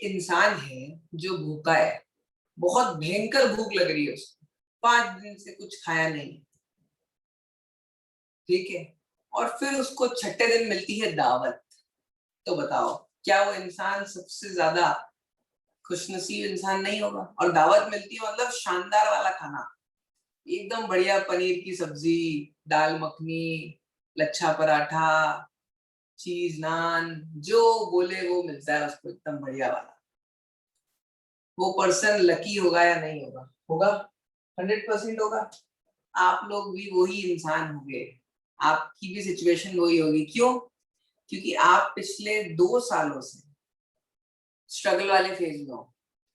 इंसान है जो भूखा है, बहुत भयंकर भूख लग रही है उसको, 5 दिन से कुछ खाया नहीं, ठीक है, और फिर उसको छठे दिन मिलती है दावत। तो बताओ क्या वो इंसान सबसे ज्यादा खुशनसीब इंसान नहीं होगा? और दावत मिलती है मतलब शानदार वाला खाना, एकदम बढ़िया, पनीर की सब्जी, दाल मखनी, लच्छा पराठा, चीज नान, जो बोले वो मिलता है उसको, एकदम बढ़िया वाला। वो पर्सन लकी होगा या नहीं होगा? होगा, 100% होगा। आप लोग भी वही इंसान होंगे, आपकी भी सिचुएशन वही होगी। क्यों? क्योंकि आप पिछले 2 सालों से स्ट्रगल वाले फेज में हो,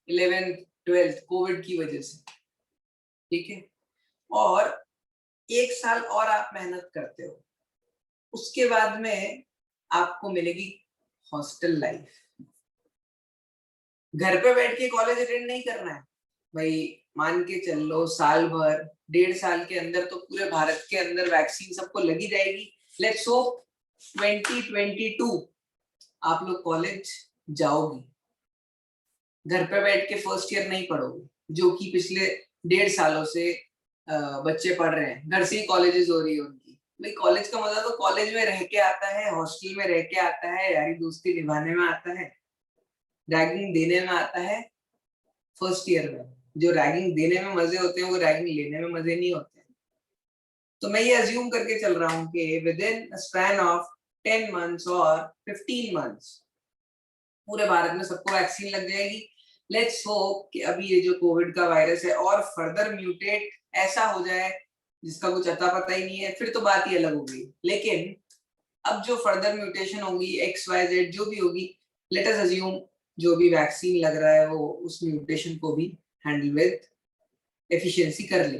11th 12th कोविड की वजह से, ठीक है, और 1 साल और आप मेहनत करते हो, उसके बाद में आपको मिलेगी हॉस्टल लाइफ। घर पे बैठ के कॉलेज अटेंड नहीं करना है भाई, मान के चल लो साल भर, 1.5 साल के अंदर तो पूरे भारत के अंदर वैक्सीन सबको लगी जाएगी। लेट्स होप 2022 आप लोग कॉलेज जाओगे, घर पे बैठ के फर्स्ट ईयर नहीं पढ़ोगे, जो कि पिछले 1.5 सालों से बच्चे पढ़ रहे हैं, घर से ही कॉलेजेस हो रही है उनकी। भाई कॉलेज का मजा तो कॉलेज में रह के आता है, हॉस्टल में रह के आता है, यारी दोस्ती निभाने में आता है, रैगिंग देने में आता है। फर्स्ट ईयर में जो रैगिंग देने में मजे होते हैं वो रैगिंग लेने में मजे नहीं होते। तो मैं ये अज्यूम करके चल रहा हूँ कि with in span of 10 months और 15 मंथ्स पूरे भारत में सबको वैक्सीन लग जाएगी। लेट्स होप कि अभी ये जो कोविड का वायरस है और फर्दर म्यूटेट ऐसा हो जाए जिसका कुछ अता पता ही नहीं है, फिर तो बात ही अलग होगी। लेकिन अब जो फर्दर म्यूटेशन होगी, XYZ जो भी होगी, लेट अस अज्यूम जो भी वैक्सीन लग रहा है वो उस म्यूटेशन को भी हैंडल विद एफिशिएंसी कर ले।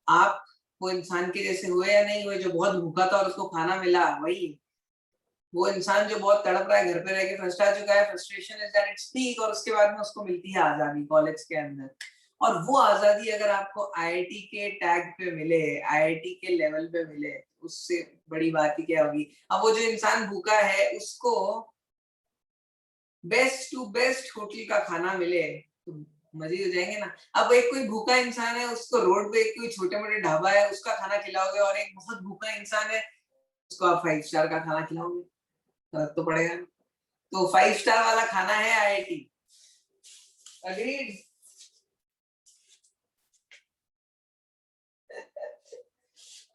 आप वो इंसान के जैसे हुए या नहीं हुए जो बहुत भूखा था और उसको खाना मिला? वही वो इंसान जो बहुत तड़प रहा है, घर पे रह के फ्रस्ट्रेट आ चुका है, frustration is that its peak, और उसके बाद में उसको मिलती है आजादी कॉलेज के अंदर। और वो आजादी अगर आपको IIT के टैग पे मिले, IIT के लेवल पे मिले, उससे बड़ी बात ही क्या होगी। अब वो जो इंसान भूखा है उसको बेस्ट टू बेस्ट होटल का खाना मिले तो मजे हो जाएंगे ना। अब एक कोई भूखा इंसान है, उसको रोड पे कोई छोटे मोटे ढाबा है उसका खाना खिलाओगे, और एक बहुत भूखा इंसान है उसको आप 5 स्टार का खाना खिलाओगे, फर्क तो पड़ेगा। तो 5 स्टार वाला खाना है IIT। Agreed?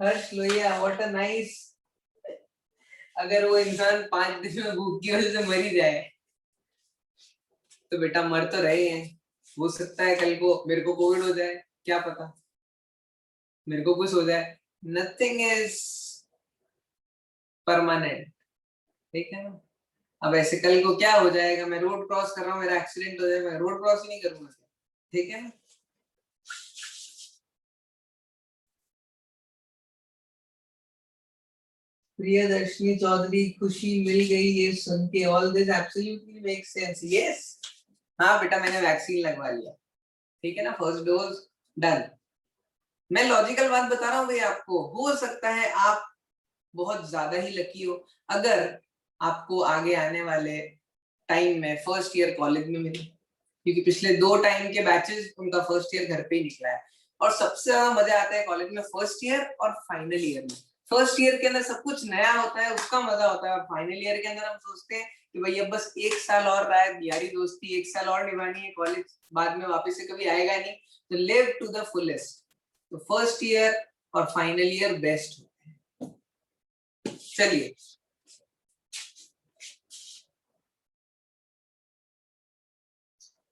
Harsh Lohia, what a nice. अगर वो इंसान 5 दिन में भूख की वजह से मर ही जाए तो बेटा मर तो रहे हैं, हो सकता है कल को मेरे को कोविड हो जाए, क्या पता मेरे को कुछ हो जाए। नथिंग इज परमानेंट, ठीक है ना। अब ऐसे कल को क्या हो जाएगा, मैं रोड क्रॉस कर रहा हूँ, मेरा एक्सीडेंट हो जाए, मैं रोड क्रॉस ही नहीं करूंगा, ठीक है ना। प्रियदर्शनी चौधरी, खुशी मिल गई ये सुन के, all this absolutely make sense, yes. हाँ बेटा मैंने वैक्सीन लगवा लिया, ठीक है ना, फर्स्ट डोज डन। मैं लॉजिकल बात बता रहा हूँ भाई आपको, हो सकता है आप बहुत ज्यादा ही लकी हो अगर आपको आगे आने वाले टाइम में फर्स्ट ईयर कॉलेज में मिले, क्योंकि पिछले 2 टाइम के बैचेस उनका फर्स्ट ईयर घर पे ही निकला है। और सबसे ज्यादा मजा आता है कॉलेज में फर्स्ट ईयर और फाइनल ईयर में। फर्स्ट ईयर के अंदर सब कुछ नया होता है, उसका मजा होता है, और फाइनल ईयर के अंदर हम सोचते हैं कि भाई अब बस 1 साल और रहा है, यारी दोस्ती 1 साल और निभानी है, कॉलेज बाद में वापस से कभी आएगा नहीं, तो लिव टू द फुलेस्ट। तो फर्स्ट ईयर और फाइनल ईयर बेस्ट होते हैं। चलिए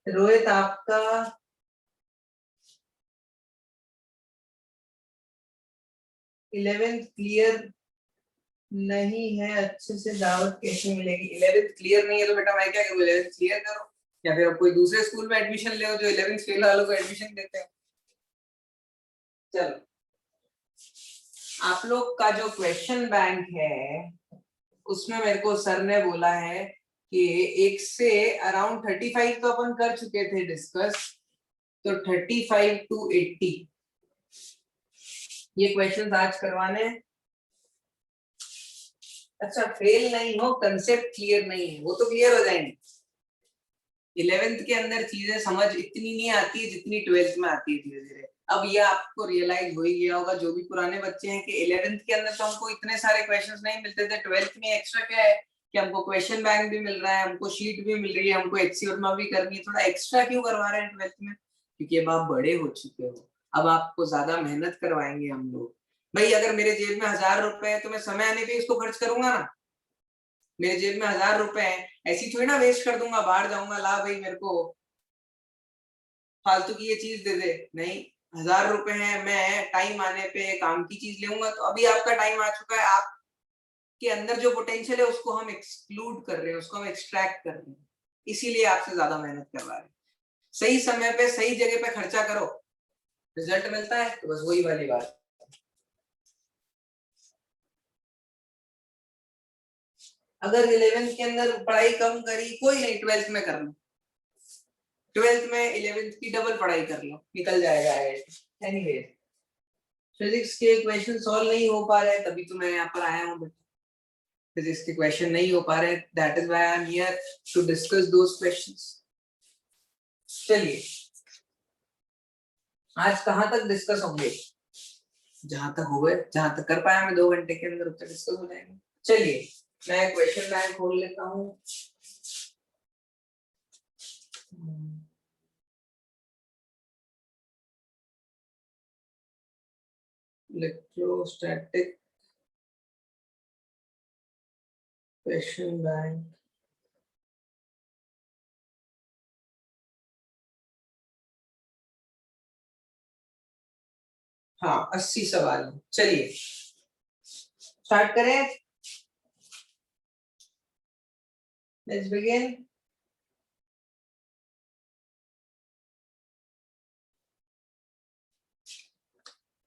रोहित, आपका 11th क्लियर नहीं है, अच्छे से दावत कैसे मिलेगी? 11th क्लियर नहीं है तो बेटा मैं क्या करूँ, 11th क्लियर करो, या फिर अब कोई दूसरे स्कूल में एडमिशन ले जो 11th फेल वालों को एडमिशन देते हैं। चलो, आप लोग का जो क्वेश्चन बैंक है उसमें मेरे को सर ने बोला है कि 1 से अराउंड 35 तो अपन कर चुके थे डिस्कस, तो 35 to 80 ये क्वेश्चन आज करवाने। अच्छा फेल नहीं हो, कंसेप्ट क्लियर नहीं है, वो तो क्लियर हो जाएंगे, 11th के अंदर चीजें समझ इतनी नहीं आती है जितनी 12th में आती है धीरे धीरे। अब ये आपको रियलाइज हो ही गया होगा जो भी पुराने बच्चे हैं कि 11th के अंदर तो हमको इतने सारे क्वेश्चंस नहीं मिलते थे, 12th में एक्स्ट्रा क्या है कि हमको क्वेश्चन बैंक भी मिल रहा है, हमको शीट भी मिल रही है, हमको HCF भी करनी है, थोड़ा एक्स्ट्रा क्यों करवा रहे हैं 12th में? क्योंकि अब आप बड़े हो चुके हो, अब आपको ज्यादा मेहनत करवाएंगे हम लोग। भाई अगर मेरे जेब में 1000 रुपए है तो मैं समय आने पे इसको खर्च करूंगा ना। मेरे जेब में 1000 रुपए है, ऐसी थोड़ी ना वेस्ट कर दूंगा, बाहर जाऊंगा ला भाई मेरे को फालतू की ये चीज दे दे, नहीं। 1000 रुपए हैं, मैं टाइम आने पे काम की चीज लेऊंगा। तो अभी आपका टाइम आ चुका है, आपके अंदर जो पोटेंशियल है उसको हम एक्सक्लूड कर रहे हैं, उसको हम एक्सट्रैक्ट कर रहे हैं, इसीलिए आपसे ज्यादा मेहनत करवा रहे हैं। सही समय पे सही जगह पे खर्चा करो, रिजल्ट मिलता है। तो बस वही वाली बात। अगर 11th के अंदर पढ़ाई कम करी कोई नहीं, 12th में कर लो, 12th में 11th की डबल पढ़ाई कर लो, निकल जाएगा एनीवे। फिजिक्स के क्वेश्चन सॉल्व नहीं हो पा रहे तभी तो मैं यहाँ पर आया हूँ, फिजिक्स के क्वेश्चन नहीं हो पा रहे, that is why I am here to discuss those questions. चलिए आज कहाँ तक डिस्कस होंगे? जहां तक हुए, जहां तक कर पाया मैं 2 घंटे के अंदर उत्तर डिस्कस हो जाएंगे। चलिए मैं क्वेश्चन बैंक खोल लेता हूँ। इलेक्ट्रोस्टैटिक क्वेश्चन बैंक, हाँ 80 सवाल। चलिए स्टार्ट करें, लेट्स बिगिन।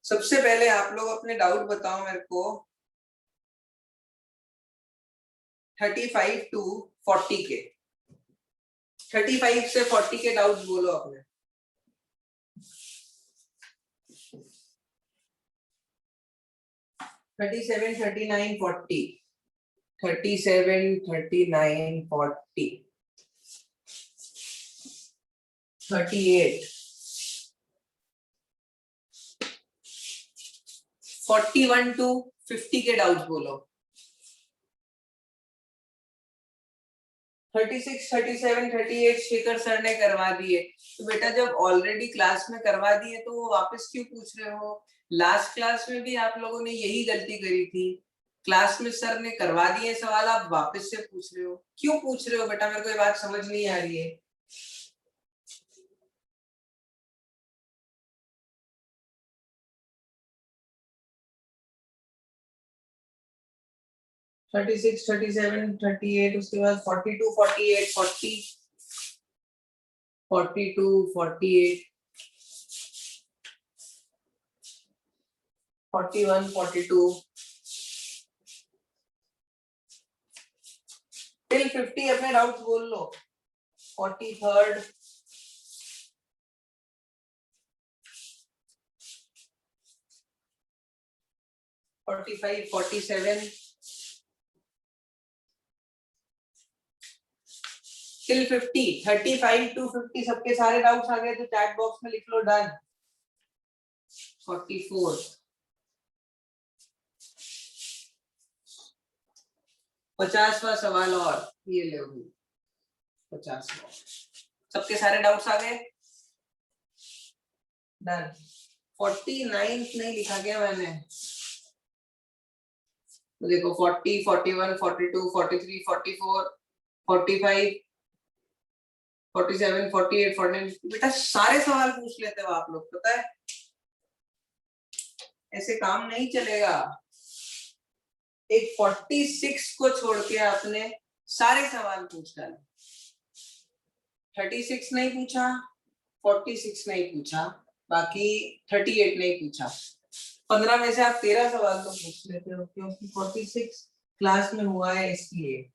सबसे पहले आप लोग अपने डाउट बताओ मेरे को, 35 टू 40 के, 35 से 40 के डाउट बोलो अपने। 37, 39, 40, 37, 39, 40, 38, 41 टू 50 के डाउट बोलो। 36, 37, 38 शेखर सर ने करवा दिए। तो बेटा जब ऑलरेडी क्लास में करवा दिए तो वो वापस क्यों पूछ रहे हो? लास्ट क्लास में भी आप लोगों ने यही गलती करी थी, क्लास में सर ने करवा दिए सवाल, आप वापस से पूछ रहे हो। क्यों पूछ रहे हो बेटा? मेरे को ये बात समझ नहीं आ रही है। थर्टी सिक्स, 37, 38, उसके बाद 42, 48, 40, 42, 48, 41, 42 टिल 50 अपने डाउट्स बोल लो। 43rd, 45, 47 टिल 50, 35 टू 50 सबके सारे डाउट्स आ गए तो चैट बॉक्स में लिख लो डन। 44, 50वां सवाल और ये ले 50वां, सबके सारे डाउट्स आ गए डन। 49 नहीं लिखा गया मैंने, तो देखो 40, 41, 42, 43, 44, 45, 47, 48, 49, बेटा सारे सवाल पूछ लेते हो आप लोग, पता है ऐसे काम नहीं चलेगा। एक 46 को छोड़ के आपने सारे सवाल पूछ डाले, 36 नहीं पूछा, 46 नहीं पूछा, बाकी 38 नहीं पूछा, 15 में से आप 13 सवाल तो पूछ लेते हो क्योंकि 46 क्लास में हुआ है इसलिए।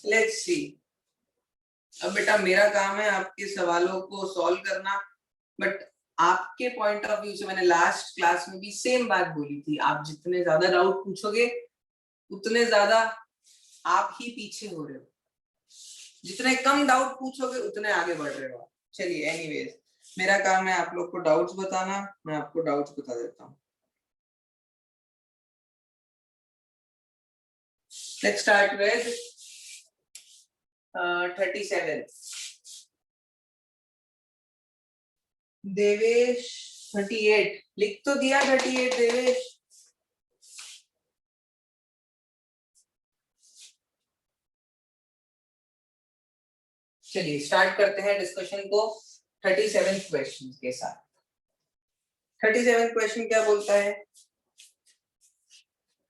लेट्स सी, अब बेटा मेरा काम है आपके सवालों को सॉल्व करना, बट आपके पॉइंट ऑफ व्यू से मैंने लास्ट क्लास में भी सेम बात बोली थी, आप जितने ज्यादा डाउट पूछोगे उतने ज्यादा आप ही पीछे हो रहे हो, जितने कम डाउट पूछोगे उतने आगे बढ़ रहे हो। चलिए एनीवेज, मेरा काम है आप लोग को डाउट्स बताना, मैं आपको डाउट्स बता देता हूँ। Let's start with 37। देवेश 38 लिख तो दिया, 38 देवेश। चलिए स्टार्ट करते हैं डिस्कशन को 37 क्वेश्चन के साथ। 37 क्वेश्चन क्या बोलता है?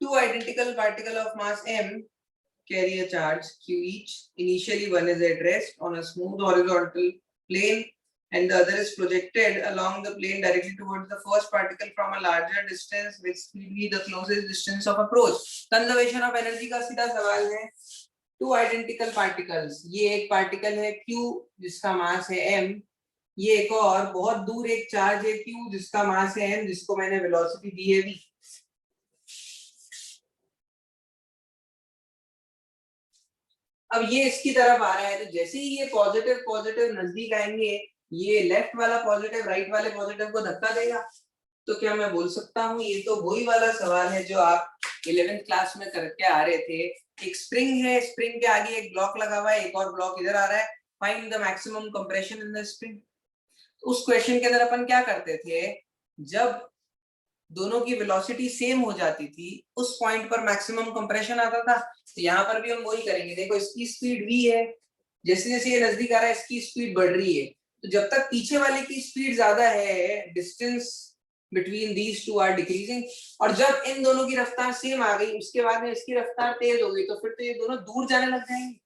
Two identical particle of mass m carry a charge q each. Initially one is at rest on a smooth horizontal plane and the other is projected along the plane directly towards the first particle from a larger distance which will be the closest distance of approach. Conservation of energy का सीधा सवाल है। Two identical particles, ये एक particle है q जिसका मास है m, ये एक और बहुत दूर एक चार्ज है q जिसका मास है m, जिसको मैंने वेलोसिटी दी है v। अब ये इसकी तरफ आ रहा है, तो जैसे ही ये पॉजिटिव पॉजिटिव नजदीक आएंगे, ये लेफ्ट वाला पॉजिटिव राइट वाले पॉजिटिव को धक्का देगा। तो क्या मैं बोल सकता हूँ, ये तो वही वाला सवाल है जो आप 11th क्लास में करके आ रहे थे। एक स्प्रिंग है, स्प्रिंग के आगे एक ब्लॉक लगा हुआ है, एक और ब्लॉक इधर आ रहा है, find the maximum compression in the spring. उस क्वेश्चन के अंदर अपन क्या करते थे, जब दोनों की वेलोसिटी सेम हो जाती थी उस पॉइंट पर मैक्सिमम कंप्रेशन आता था। तो यहाँ पर भी हम वही करेंगे। देखो इसकी स्पीड v है, जैसे जैसे ये नजदीक आ रहा है इसकी स्पीड बढ़ रही है, तो जब तक पीछे वाले की स्पीड ज्यादा है, distance between these two are decreasing, और जब इन दोनों की रफ्तार सेम आ गई उसके बाद में इसकी रफ्तार तेज हो गई, तो फिर तो ये दोनों दूर जाने लग जाएंगे।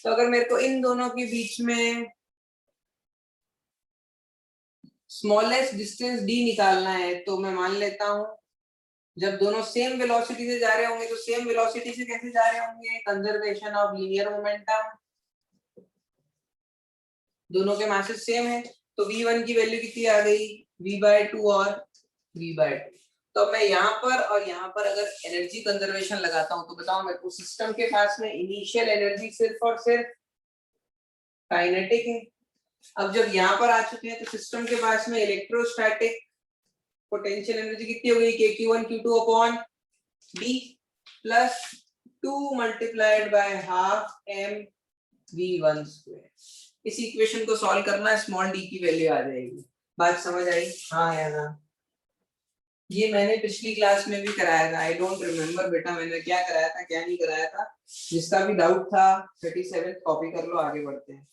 तो अगर मेरे को इन दोनों के बीच में स्मॉलेस्ट डिस्टेंस d निकालना है, तो मैं मान लेता हूं जब दोनों सेम वेलोसिटी से जा रहे होंगे तो सेम वेलोसिटी से कैसे जा रहे होंगे, कंजर्वेशन ऑफ लीनियर मोमेंटम, दोनों के मासेस सेम है, तो v1 की वैल्यू कितनी आ गई, v/2 और v/2। तो मैं यहाँ पर और यहाँ पर अगर एनर्जी कंजर्वेशन लगाता हूँ, तो बताओ मेरे को सिस्टम के पास में इनिशियल एनर्जी सिर्फ और सिर्फ काइनेटिक है। अब जब यहाँ पर आ चुके हैं तो सिस्टम के पास में इलेक्ट्रोस्टैटिक पोटेंशियल एनर्जी कितनी हो गई, kq1 q2 upon b plus 2 multiplied by half m v1 square. इस इक्वेशन को सॉल्व करना है, स्मॉल d की वैल्यू आ जाएगी। बात समझ आई? हाँ या ना? ये मैंने पिछली क्लास में भी कराया था, आई डोंट रिमेम्बर बेटा मैंने क्या कराया था क्या नहीं कराया था। जिसका भी डाउट था 37 कॉपी कर लो, आगे बढ़ते हैं।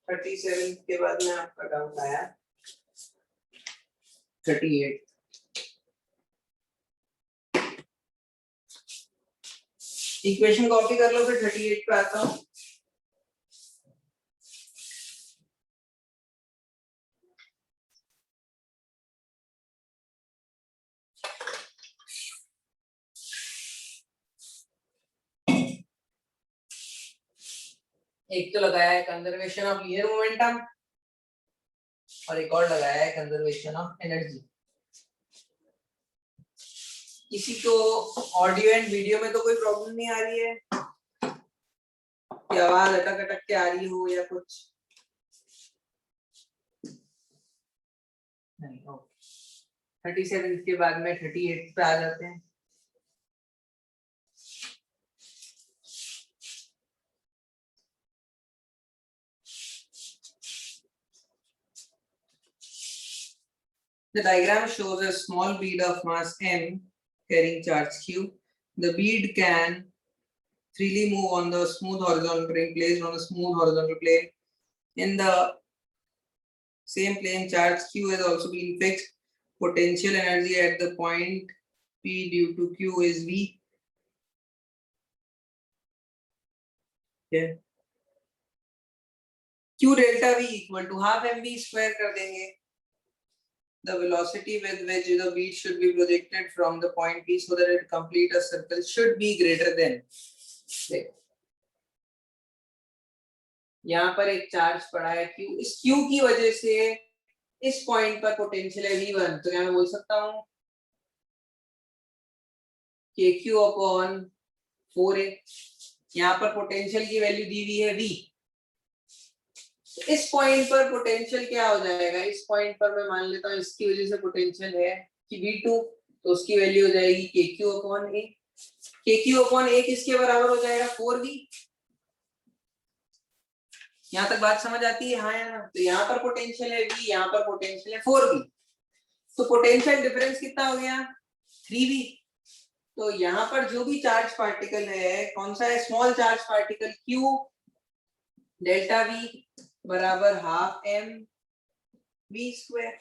थर्टी सेवन के बाद में आपका डाउट आया 38। इक्वेशन कॉपी कर लो, फिर 38 पे आता हूँ। एक तो लगाया है कंजर्वेशन ऑफ लीनियर मोमेंटम और एक और लगाया है कंजर्वेशन ऑफ एनर्जी। किसी को ऑडियो एंड वीडियो में तो कोई प्रॉब्लम नहीं आ रही है कि आवाज अटक अटक के आ रही हो या कुछ? नहीं, ओके। 37 के बाद में 38 पे आ जाते हैं। The diagram shows a small bead of mass m carrying charge q. The bead can freely move on the smooth horizontal plane, placed on a smooth horizontal plane. In the same plane, charge q has also been fixed. Potential energy at the point P due to q is V. Yeah. Q delta V equal to half mv square कर देंगे। The velocity with which the bead should be projected from the point P so that it complete a circle should be greater than। यहाँ पर एक charge पड़ा है Q, इस Q की वजह से इस पॉइंट पर पोटेंशियल है V1। तो क्या मैं बोल सकता हूँ KQ अपॉन 4A। यहाँ पर पोटेंशियल की वैल्यू दी हुई है V। इस पॉइंट पर पोटेंशियल क्या हो जाएगा, इस पॉइंट पर मैं मान लेता हूँ इसकी वजह से पोटेंशियल है कि V2, तो उसकी वैल्यू हो जाएगी KQ upon A। KQ upon A किसके बराबर हो जाएगा, 4V। यहाँ तक बात समझ आती है, हाँ या ना? तो यहाँ पर पोटेंशियल है V, यहाँ पर पोटेंशियल है 4V। तो पोटेंशियल डिफरेंस कितना हो गया, 3V। तो यहाँ पर जो भी चार्ज पार्टिकल है कौन सा है, small charge particle Q delta V बराबर हाफ mv स्क्वायर।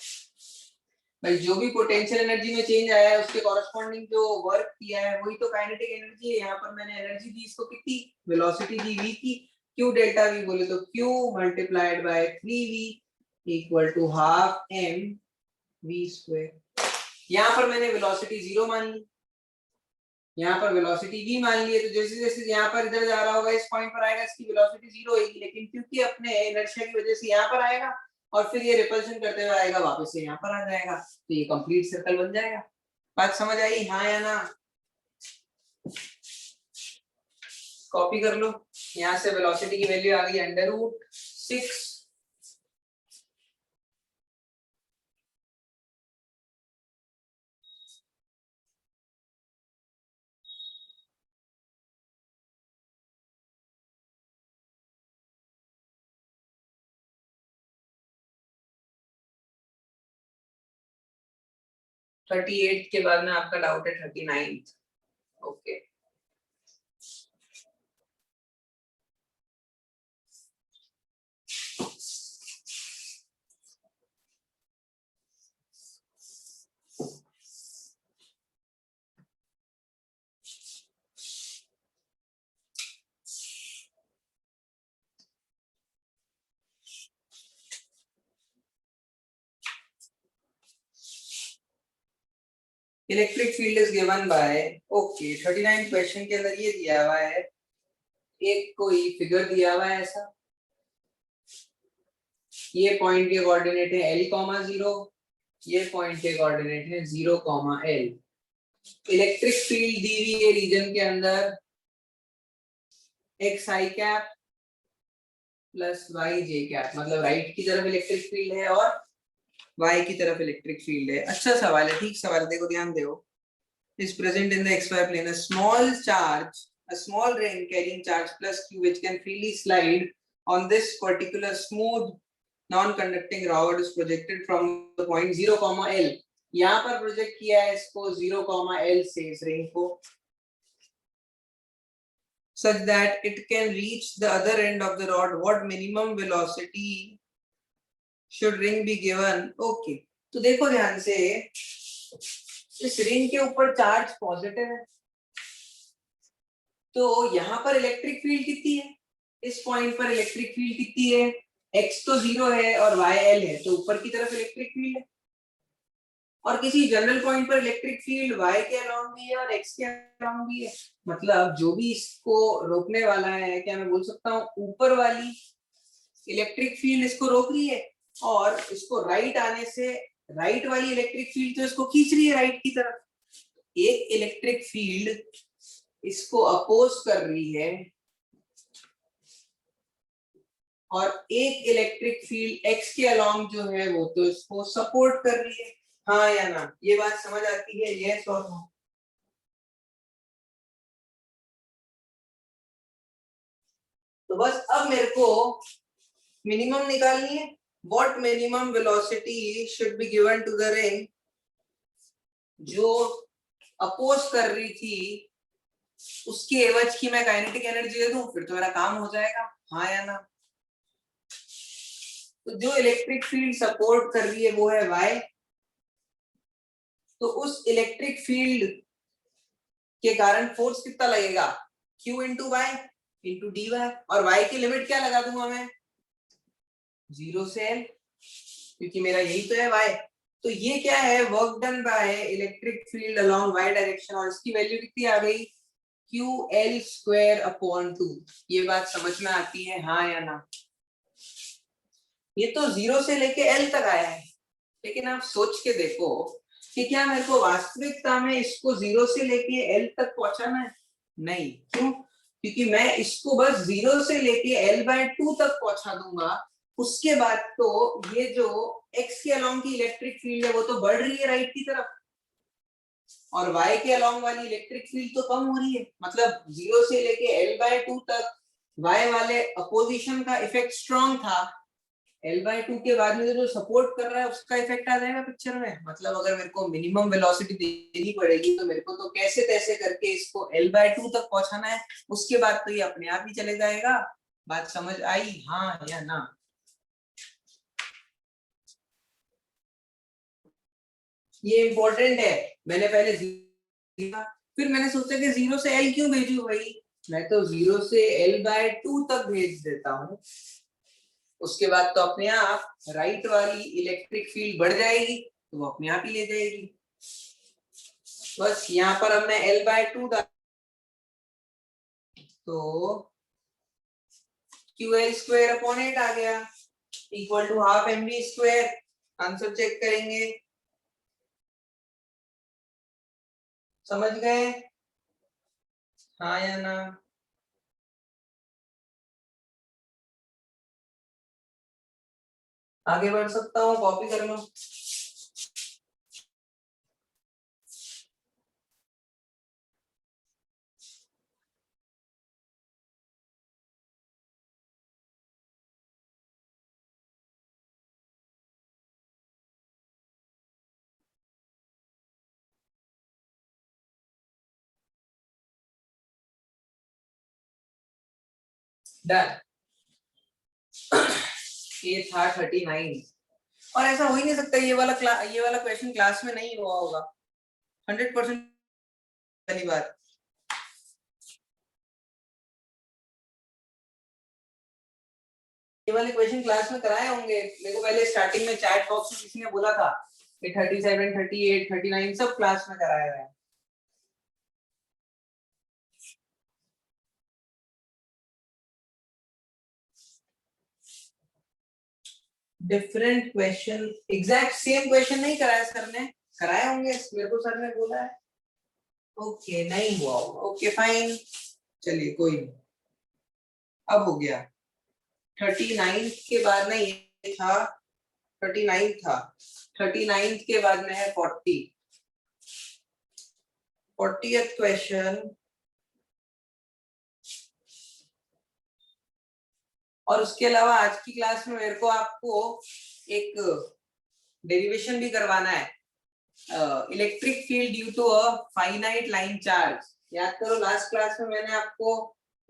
भाई जो भी पोटेंशियल एनर्जी में चेंज आया है उसके कॉरेस्पॉन्डिंग जो वर्क किया है वही तो काइनेटिक एनर्जी है। यहाँ पर मैंने एनर्जी दी इसको कितनी, वेलोसिटी दी v की, q डेल्टा v बोले तो q multiplied by 3v equal to half mv square. यहाँ पर मैंने वेलोसिटी 0 मान ली, यहाँ पर वेलोसिटी v मान ली है, तो जैसे जैसे यहाँ पर इधर जा रहा होगा इस पॉइंट पर आएगा इसकी वेलोसिटी 0 होगी, लेकिन क्योंकि अपने इनर्शिया की वजह से यहाँ पर आएगा और फिर ये रिपल्शन करते हुए आएगा वापस से यहाँ पर आ जाएगा, तो ये कंप्लीट सर्कल बन जाएगा। बात समझ आई, हाँ या ना? कॉपी कर लो, यहाँ से वेलोसिटी की वैल्यू आ गई √6 38 के बाद में आपका डाउट है 39। Okay electric field is given by, okay 39 question के अंदर ये दिया हुआ है, एक कोई फिगर दिया हुआ है ऐसा, ये पॉइंट के कोऑर्डिनेट है l,0, ये पॉइंट के कोऑर्डिनेट है 0,l। इलेक्ट्रिक फील्ड दी हुई है रीजन के अंदर xi cap plus yj cap, मतलब राइट की तरफ इलेक्ट्रिक फील्ड है और y की तरफ इलेक्ट्रिक फील्ड है। अच्छा सवाल है, ठीक सवाल है, देखो ध्यान दो। is present in the xy plane a small charge, a small ring carrying charge plus q which can freely slide on this particular smooth non-conducting rod is projected from the point 0,l। यहाँ पर project किया है इसको 0,l से इस ring को, such that it can reach the other end of the rod, what minimum velocity should ring be given? Okay, तो देखो ध्यान से, इस रिंग के ऊपर चार्ज पॉजिटिव है, तो यहाँ पर इलेक्ट्रिक फील्ड कितनी है, इस पॉइंट पर इलेक्ट्रिक फील्ड कितनी है, x तो 0 है और y l है, तो ऊपर की तरफ इलेक्ट्रिक फील्ड है। और किसी जनरल पॉइंट पर इलेक्ट्रिक फील्ड y के अलोंग भी है और x के अलोंग भी है, मतलब जो भी इसको रोकने वाला है, क्या मैं बोल सकता हूँ ऊपर वाली इलेक्ट्रिक फील्ड इसको रोक रही है और इसको राइट आने से राइट वाली इलेक्ट्रिक फील्ड तो इसको खींच रही है राइट की तरफ। एक इलेक्ट्रिक फील्ड इसको अपोज कर रही है और एक इलेक्ट्रिक फील्ड x के अलोंग जो है वो तो इसको सपोर्ट कर रही है, हाँ या ना? ये बात समझ आती है, यस और नो? तो बस अब मेरे को मिनिमम निकालनी है, what minimum velocity should be given to the ring जो अपोज कर रही थी, उसकी एवज की मैं काइनेटिक एनर्जी दे दूं, फिर तो मेरा काम हो जाएगा, हाँ या ना? तो जो इलेक्ट्रिक फील्ड सपोर्ट कर रही है वो है y, तो उस इलेक्ट्रिक फील्ड के कारण फोर्स कितना लगेगा, q into Y into D Y, और y की लिमिट क्या लगा दूंगा मैं, 0 से l, क्योंकि मेरा यही तो है y। तो ये क्या है, work done by electric field along y direction, और इसकी वैल्यू कितनी आ गई, QL स्क्वायर अपॉन 2। ये बात समझ में आती है, हाँ या ना? ये तो 0 से लेके L तक आया है, लेकिन आप सोच के देखो, कि क्या मेरे को वास्तविकता में इसको 0 से लेके L तक पहुंचाना है? नहीं। क्यों? क्योंकि मैं इसको बस 0 से लेके L/2 तक पहुंचा दूंगा, उसके बाद तो ये जो x के अलोंग की इलेक्ट्रिक फील्ड है वो तो बढ़ रही है राइट की तरफ, और y के अलोंग वाली इलेक्ट्रिक फील्ड तो कम हो रही है। मतलब 0 से लेके L/2 तक y वाले अपोजिशन का इफेक्ट स्ट्रॉन्ग था, L/2 के बाद में जो सपोर्ट कर रहा है उसका इफेक्ट आ जाएगा पिक्चर में। मतलब अगर मेरे को मिनिमम वेलोसिटी देनी पड़ेगी तो मेरे को तो कैसे तैसे करके इसको L/2 तक पहुंचाना है, उसके बाद तो ये अपने आप ही चले जाएगा। बात समझ आई, हाँ या ना? ये इंपॉर्टेंट है। मैंने पहले फिर मैंने सोचा कि 0 से L क्यों भेजू भाई, मैं तो 0 से L/2 तक भेज देता हूँ, उसके बाद तो अपने आप राइट वाली इलेक्ट्रिक फील्ड बढ़ जाएगी तो वो अपने आप ही ले जाएगी। बस यहाँ पर अब मैं L/2 तो QL² / 8 आ गया equal to half mv²। Answer check करेंगे, समझ गए, हाँ या ना? आगे बढ़ सकता हूँ, कॉपी कर लो। डन। ये था 39, और ऐसा हो ही नहीं सकता ये वाला क्वेश्चन क्लास में नहीं हुआ होगा, 100% पहली बात। ये वाले क्वेश्चन क्लास में कराए होंगे, मेरे को पहले स्टार्टिंग में चैट बॉक्स में किसी ने बोला था कि 37, 38, 39 सब क्लास में कराया है। Different question, exact same question नहीं कराया सर ने, कराए होंगे, मेरे को सर ने बोला है। ओके, नहीं हुआ होगा, ओके फाइन, चलिए कोई नहीं। अब हो गया 39 के बाद में ये था, 39 था, 39 के बाद में है 40, 40th क्वेश्चन। और उसके अलावा आज की क्लास में मेरे को आपको एक डेरिवेशन भी करवाना है, electric field due to a finite line charge. याद करो लास्ट क्लास में मैंने आपको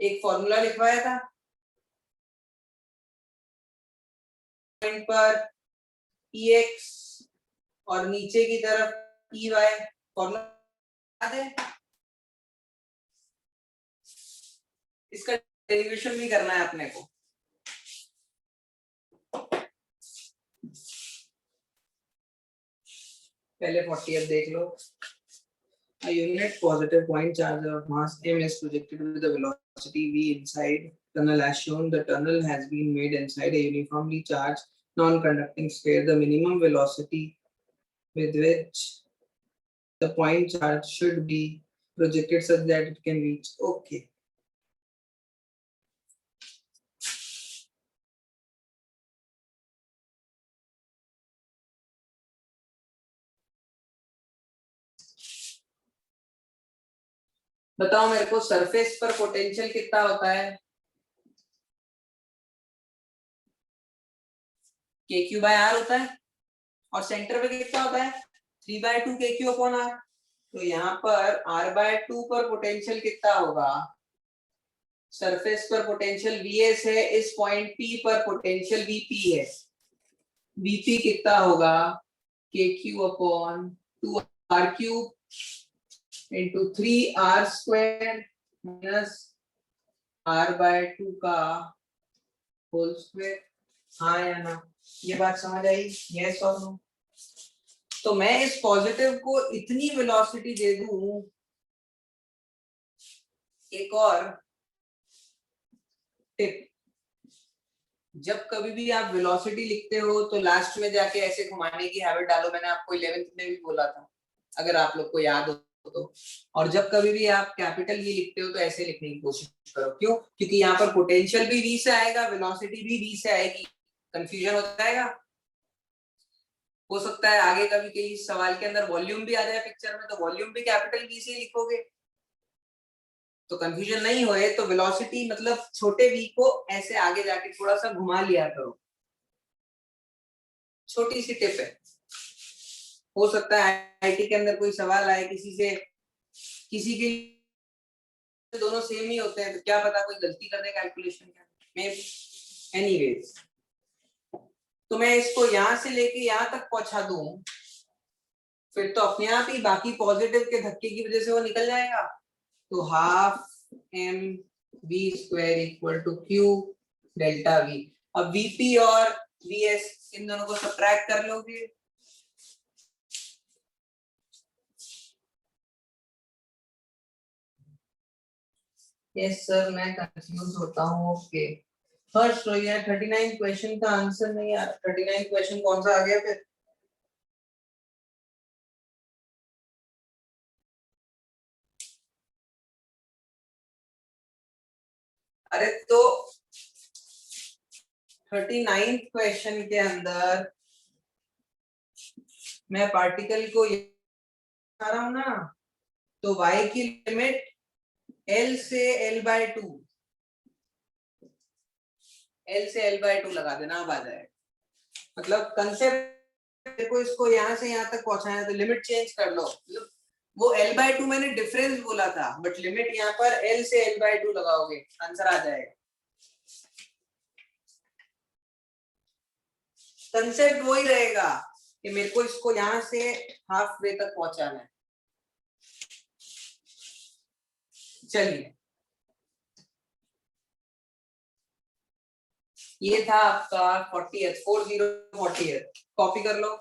एक फॉर्मूला लिखवाया था, पॉइंट पर Ex और नीचे की तरफ Ey, फॉर्मूला याद है? इसका डेरिवेशन भी करना है अपने को। पहले 40th देख लो। A unit positive point charge of mass m is projected with a velocity v inside tunnel as shown. The tunnel has been made inside a uniformly charged non-conducting sphere. The minimum velocity with which the point charge should be projected such that it can reach. Okay. बताओ मेरे को surface पर potential कितना होता है? KQ/R होता है, और सेंटर पे कितना होता है? 3/2 KQ/R। तो यहाँ पर R/2 पर पोटेंशियल कितना होगा? सरफेस पर पोटेंशियल Vs है, इस पॉइंट P पर पोटेंशियल Vp है, Vp कितना होगा? KQ/2R³ into 3R² minus R/2 का होल स्क्वायर। हाँ या ना? ये बात समझ आई? यस और नो? तो मैं इस पॉजिटिव को इतनी वेलोसिटी दे दूं, एक और टिप, जब कभी भी आप वेलोसिटी लिखते हो तो लास्ट में जाके ऐसे घुमाने की हैबिट डालो, मैंने आपको 11th में भी बोला था, अगर आप लोग को याद हो तो। और जब कभी भी आप कैपिटल वी लिखते हो तो ऐसे लिखने की कोशिश करो। क्यों? क्योंकि यहाँ पर पोटेंशियल भी वी से आएगा, वेलोसिटी भी वी से आएगी, कंफ्यूजन हो जाएगा। हो सकता है आगे कभी कहीं सवाल के अंदर वॉल्यूम भी आ जाए पिक्चर में, तो वॉल्यूम भी कैपिटल वी से लिखोगे, तो कंफ्यूजन नहीं होए तो वेलोसिटी मतलब छोटे वी को ऐसे आगे जाके थोड़ा सा घुमा लिया करो। छोटी सी टिप है। हो सकता है आईआईटी के अंदर कोई सवाल आए किसी से, किसी के दोनों सेम ही होते हैं, तो क्या पता कोई गलती कर दे कैलकुलेशन में। एनीवेज, तो मैं इसको यहां से लेके यहां तक पहुंचा दूं, फिर तो अपने आप ही बाकी पॉजिटिव के धक्के की वजह से वो निकल जाएगा। तो half M V square equal to Q delta V. अब वीपी और वीएस इन दोनों को सब्ट्रैक्ट कर लोगे, यस सर मैं कंफ्यूज होता हूँ। ओके फर्स्ट हो गया 39 क्वेश्चन का आंसर नहीं आ रहा। 39 क्वेश्चन कौन सा आ गया फिर? अरे तो 39 क्वेश्चन के अंदर मैं पार्टिकल को आ रहा हूं ना, तो y की लिमिट l से l/2, l से l/2 लगा देना, अब आ जाएगा। मतलब कंसेप्ट को इसको यहां से यहां तक पहुंचाना है तो लिमिट चेंज कर लो। मतलब वो l/2 मैंने डिफरेंस बोला था, बट लिमिट यहाँ पर l से l/2 लगाओगे, आंसर आ जाएगा। कंसेप्ट वही रहेगा कि मेरे को इसको यहां से हाफ वे तक पहुंचाना है। चलिए, ये था आपका 40th 40 कॉपी कर लो।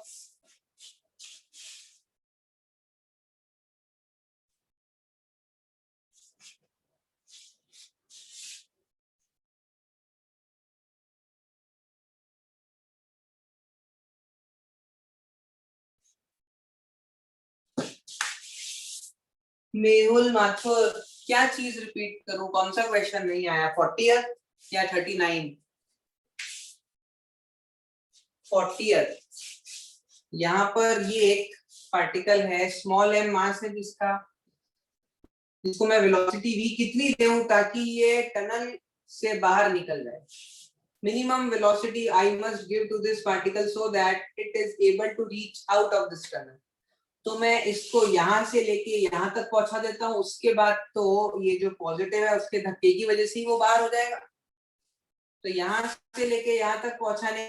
मेहुल माथुर, क्या चीज रिपीट करूं, कौन सा क्वेश्चन नहीं आया? 40th या 39? 40th। यहाँ पर ये एक पार्टिकल है, स्मॉल एम मास है जिसका, जिसको मैं वेलोसिटी v कितनी दूं ताकि ये टनल से बाहर निकल जाए। Minimum velocity I must give to this particle so that it is able to reach out of this tunnel. तो मैं इसको यहां से लेके यहां तक पहुंचा देता हूं, उसके बाद तो ये जो पॉजिटिव है उसके धक्के की वजह से ही वो बाहर हो जाएगा। तो यहां से लेके यहां तक पहुंचाने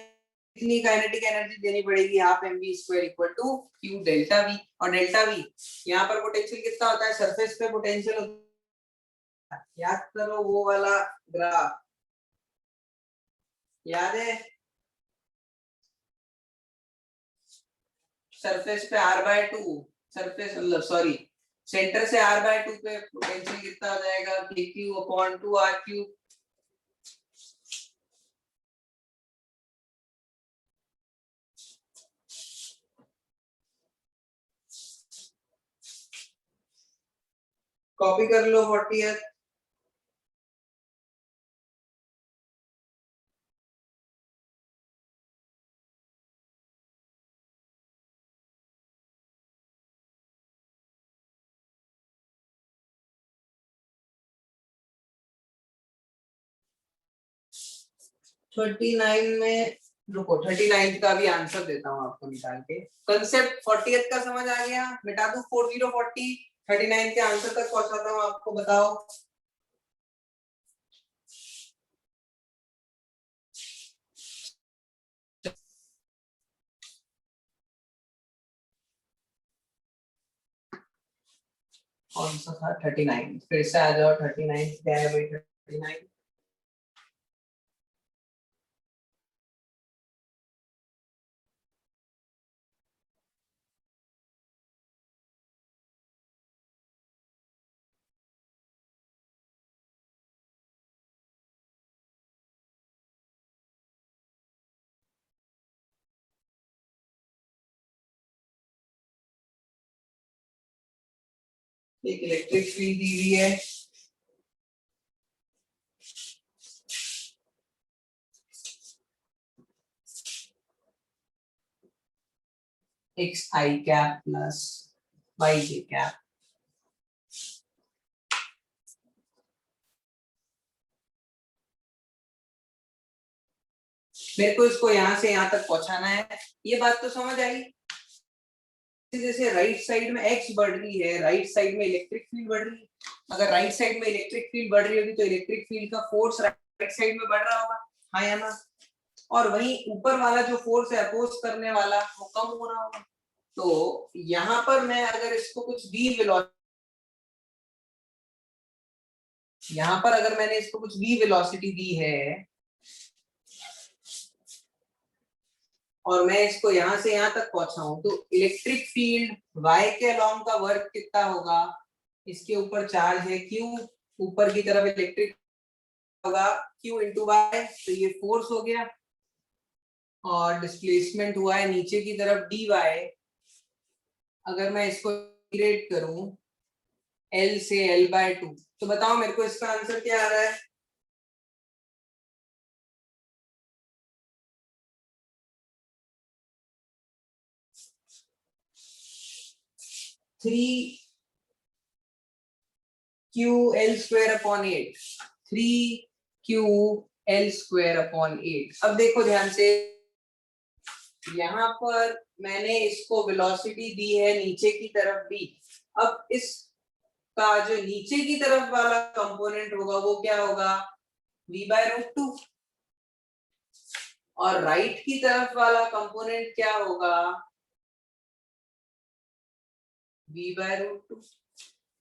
कितनी काइनेटिक एनर्जी देनी पड़ेगी? Half M V square equal to Q delta V. और डेल्टा वी यहाँ पर पोटेंशियल कितना होता है? सरफेस पे पोटेंशियल होता है, याद करो वो वाला ग्राफ, याद है? सरफेस पे r/2, सरफेस मतलब सॉरी सेंटर से r/2 पे पोटेंशियल कितना हो जाएगा? kq upon 2r3। कॉपी कर लो 40th। थर्टी नाइन में रुको, 39 का भी आंसर देता हूँ आपको निकाल के। कंसेप्ट 40th का समझ आ गया? मिटा दूं 40 40, 39 के आंसर तक पहुंचाता हूँ आपको, बताओ। कौन सा था? 39, फिर से आ जाओ। 39 क्या है भाई? 39 एक इलेक्ट्रिक फील्ड दी हुई है, x I cap plus Y J cap. मेरे को इसको यहां से यहां तक पहुंचाना है। ये बात तो समझ आई। जैसे राइट साइड में एक्स बढ़ रही है, राइट साइड में इलेक्ट्रिक फील्ड बढ़ रही है। अगर राइट साइड में इलेक्ट्रिक फील्ड बढ़ रही होगी तो इलेक्ट्रिक फील्ड का फोर्स राइट साइड में बढ़ रहा होगा, हाँ या ना। और वहीं ऊपर वाला जो फोर्स है अपोज करने वाला, वो कम हो रहा होगा। तो यहाँ पर मैं अगर इसको कुछ दी वेलोसिटी, यहाँ पर अगर मैंने इसको कुछ दी वेलोसिटी दी है और मैं इसको यहां से यहां तक पहुंचाऊं, तो इलेक्ट्रिक फील्ड y के अलोंग का वर्क कितना होगा? इसके ऊपर चार्ज है q, ऊपर की तरफ इलेक्ट्रिक होगा q इंटू वाई, तो ये फोर्स हो गया। और डिस्प्लेसमेंट हुआ है नीचे की तरफ dy। अगर मैं इसको इंटीग्रेट करूं l से l/2, तो बताओ मेरे को इसका आंसर क्या आ रहा है? Three Q L square upon 8, 3q_l²/8। अब देखो ध्यान से, यहाँ पर मैंने इसको वेलोसिटी दी है नीचे की तरफ भी। अब इस का जो नीचे की तरफ वाला कंपोनेंट होगा वो क्या होगा? v/√2। और राइट की तरफ वाला कंपोनेंट क्या होगा? v/√2।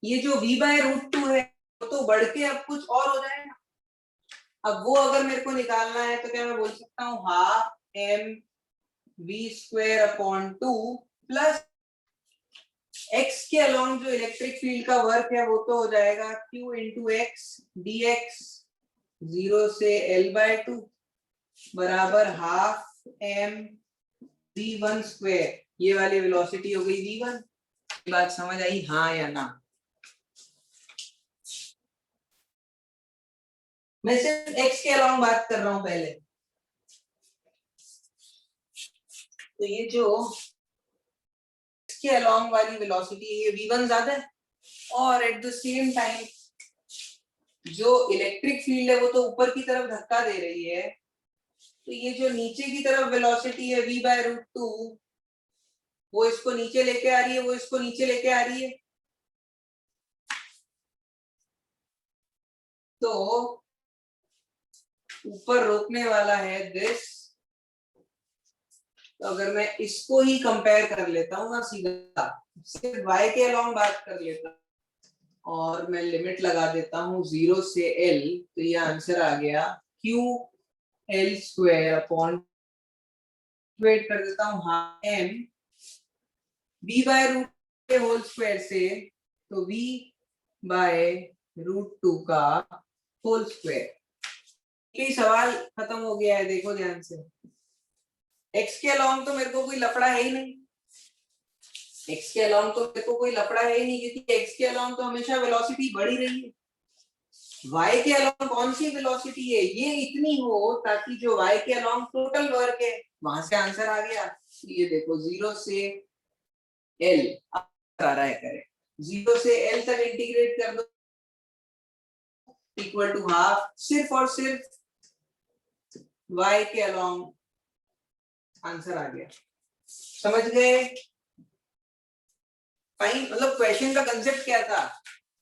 ये जो v/√2 है वो तो बढ़ के अब कुछ और हो जाएगा। अब वो अगर मेरे को निकालना है तो क्या मैं बोल सकता हूँ half m v²/2 plus x के अलोंग जो इलेक्ट्रिक फील्ड का वर्क है वो तो हो जाएगा q इंटू एक्स dx 0 से l/2 बराबर हाफ m v1²। ये वाली वेलोसिटी हो गई v1। बात समझ आई, हाँ या ना? मैं सिर्फ x के अलोंग बात कर रहा हूं पहले। तो ये जो के अलोंग वाली वेलोसिटी, ये v1 ज्यादा है, और एट द सेम टाइम जो इलेक्ट्रिक फील्ड है वो तो ऊपर की तरफ धक्का दे रही है। तो ये जो नीचे की तरफ वेलोसिटी है v/√2, वो इसको नीचे लेके आ रही है, वो इसको नीचे लेके आ रही है। तो ऊपर रोकने वाला है दिस। तो अगर मैं इसको ही कंपेयर कर लेता हूँ ना, सीधा सिर्फ y के अलोंग बात कर लेता हूँ और मैं लिमिट लगा देता हूँ 0 से l, तो ये आंसर आ गया q_l² वेट कर देता हूँ हाँ m v/√2 से, तो v/√2 का होल स्क्वायर। ये सवाल खत्म हो गया है। देखो ध्यान से, x के अलोंग तो मेरे को कोई लफड़ा है ही नहीं, x के अलोंग तो मेरे को कोई लफड़ा है ही नहीं, क्योंकि x के अलोंग तो हमेशा वेलोसिटी बढ़ ही रही है। y के अलोंग कौन सी वेलोसिटी है? ये इतनी हो ताकि जो y के अलोंग टोटल वर्क है वहां से आंसर आ गया। ये देखो 0 से l आ रहा है, करें 0 से l तक इंटीग्रेट कर दो, इक्वल टू हाफ, सिर्फ और सिर्फ y के अलोंग आंसर आ गया। समझ गए? फाइन। मतलब क्वेश्चन का कंसेप्ट क्या था?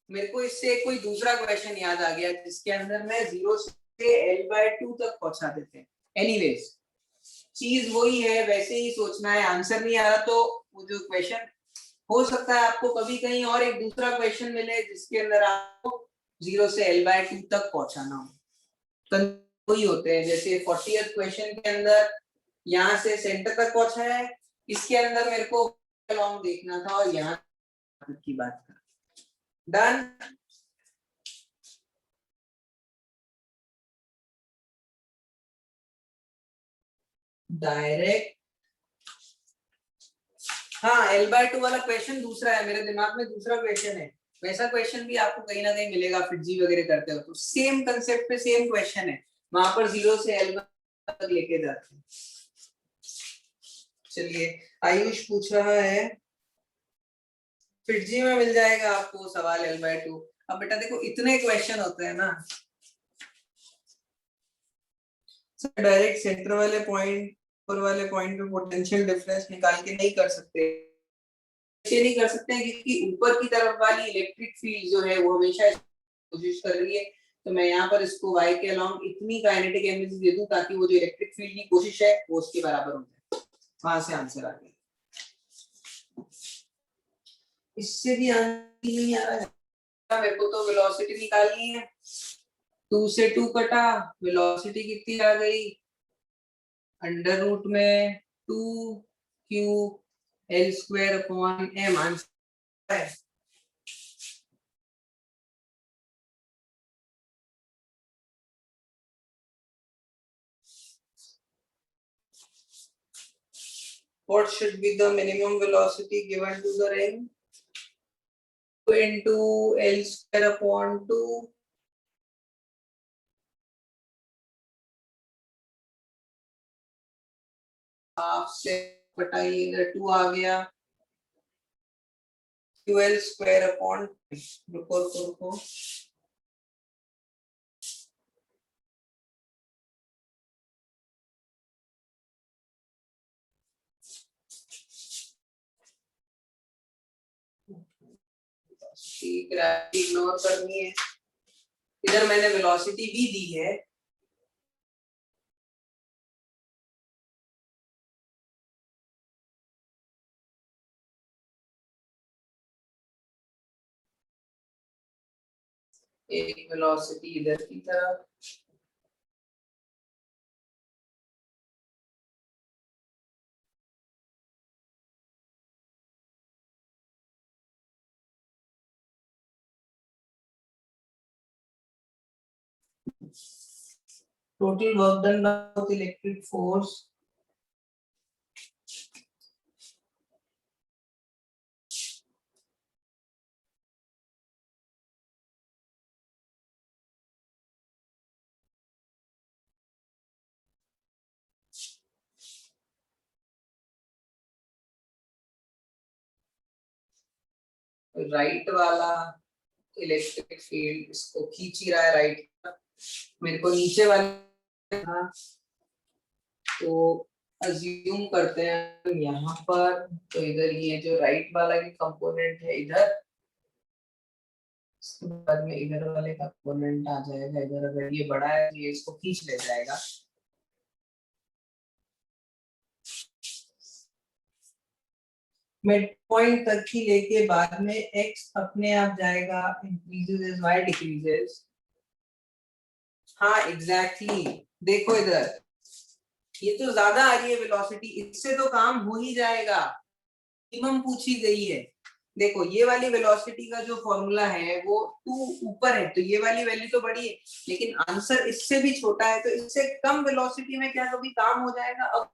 मेरे को इससे कोई दूसरा क्वेश्चन याद आ गया जिसके अंदर मैं 0 से l/2 तक पहुंचा देते हैं। एनीवेज चीज वही है, वैसे ही सोचना है। आंसर नहीं आ रहा तो वो जो क्वेश्चन, हो सकता है आपको कभी कहीं और एक दूसरा क्वेश्चन मिले जिसके अंदर आपको 0 से l/2 तक पहुंचाना हो। वही होते हैं, जैसे 40th क्वेश्चन के अंदर यहाँ से सेंटर तक पहुंचा है, इसके अंदर मेरे को लॉन्ग देखना था और यहाँ की बात कर। डन। डायरेक्ट, हाँ l/2 वाला क्वेश्चन दूसरा है, मेरे दिमाग में दूसरा क्वेश्चन है। वैसा क्वेश्चन भी आपको कहीं ना कहीं मिलेगा, फिटजी वगैरह करते हो तो सेम कंसेप्ट पे सेम क्वेश्चन है, वहां पर 0 से L तक लेके जाते हैं। चलिए आयुष पूछ रहा है फिटजी में मिल जाएगा आपको सवाल L/2। अब बेटा देखो इतने क्वेश्चन होते हैं ना, डायरेक्ट सेंटर वाले पॉइंट ऊपर वाले पॉइंट पे पोटेंशियल डिफरेंस निकाल के नहीं कर सकते, ये नहीं कर सकते हैं क्योंकि ऊपर की तरफ वाली इलेक्ट्रिक फील्ड जो है वो हमेशा कोशिश कर रही है, तो मैं यहाँ पर इसको y के अलोंग इतनी काइनेटिक एनर्जी दे दूं ताकि वो जो इलेक्ट्रिक फील्ड की कोशिश है वो उसके बराबर हो जाए। वहां से आंसर आ गया। इससे भी आंसर नहीं आ रहा है, मेरे को तो वेलोसिटी निकालनी है। 2 से 2 कटा, वेलोसिटी कितनी आ गई, अंडर रूट में 2q L² आंसर है। What should be the minimum velocity given to the ring? 2 into L²/2 half से कटाइए, इधर 2 आ गया, QL²/, रुको रुको रुको, ग्रेविटी इग्नोर करनी है, इधर मैंने वेलोसिटी भी दी है, एक वेलोसिटी इधर की तरफ, total work done by electric force right वाला इलेक्ट्रिक फील्ड इसको खींच ही रहा है राइट, मेरे को नीचे वाला, तो अज्यूम करते हैं यहाँ पर, तो इधर ये जो राइट वाला की कंपोनेंट है इधर, इसके बाद में इधर वाले का कंपोनेंट आ जाएगा इधर, अगर ये बड़ा है तो ये इसको खींच ले जाएगा, मिड पॉइंट तक ही लेके बाद में x अपने आप जाएगा, इंक्रीजेस एज y डिक्रीजेस। हाँ एग्जैक्टली देखो इधर ये तो ज्यादा आ रही है वेलोसिटी, इससे तो काम हो ही जाएगा, मिनिमम पूछी गई है। देखो ये वाली वेलोसिटी का जो फॉर्मूला है वो 2 ऊपर है, तो ये वाली वैल्यू तो बड़ी है, लेकिन आंसर इससे भी छोटा है, तो इससे कम वेलोसिटी में क्या कभी काम हो जाएगा। अब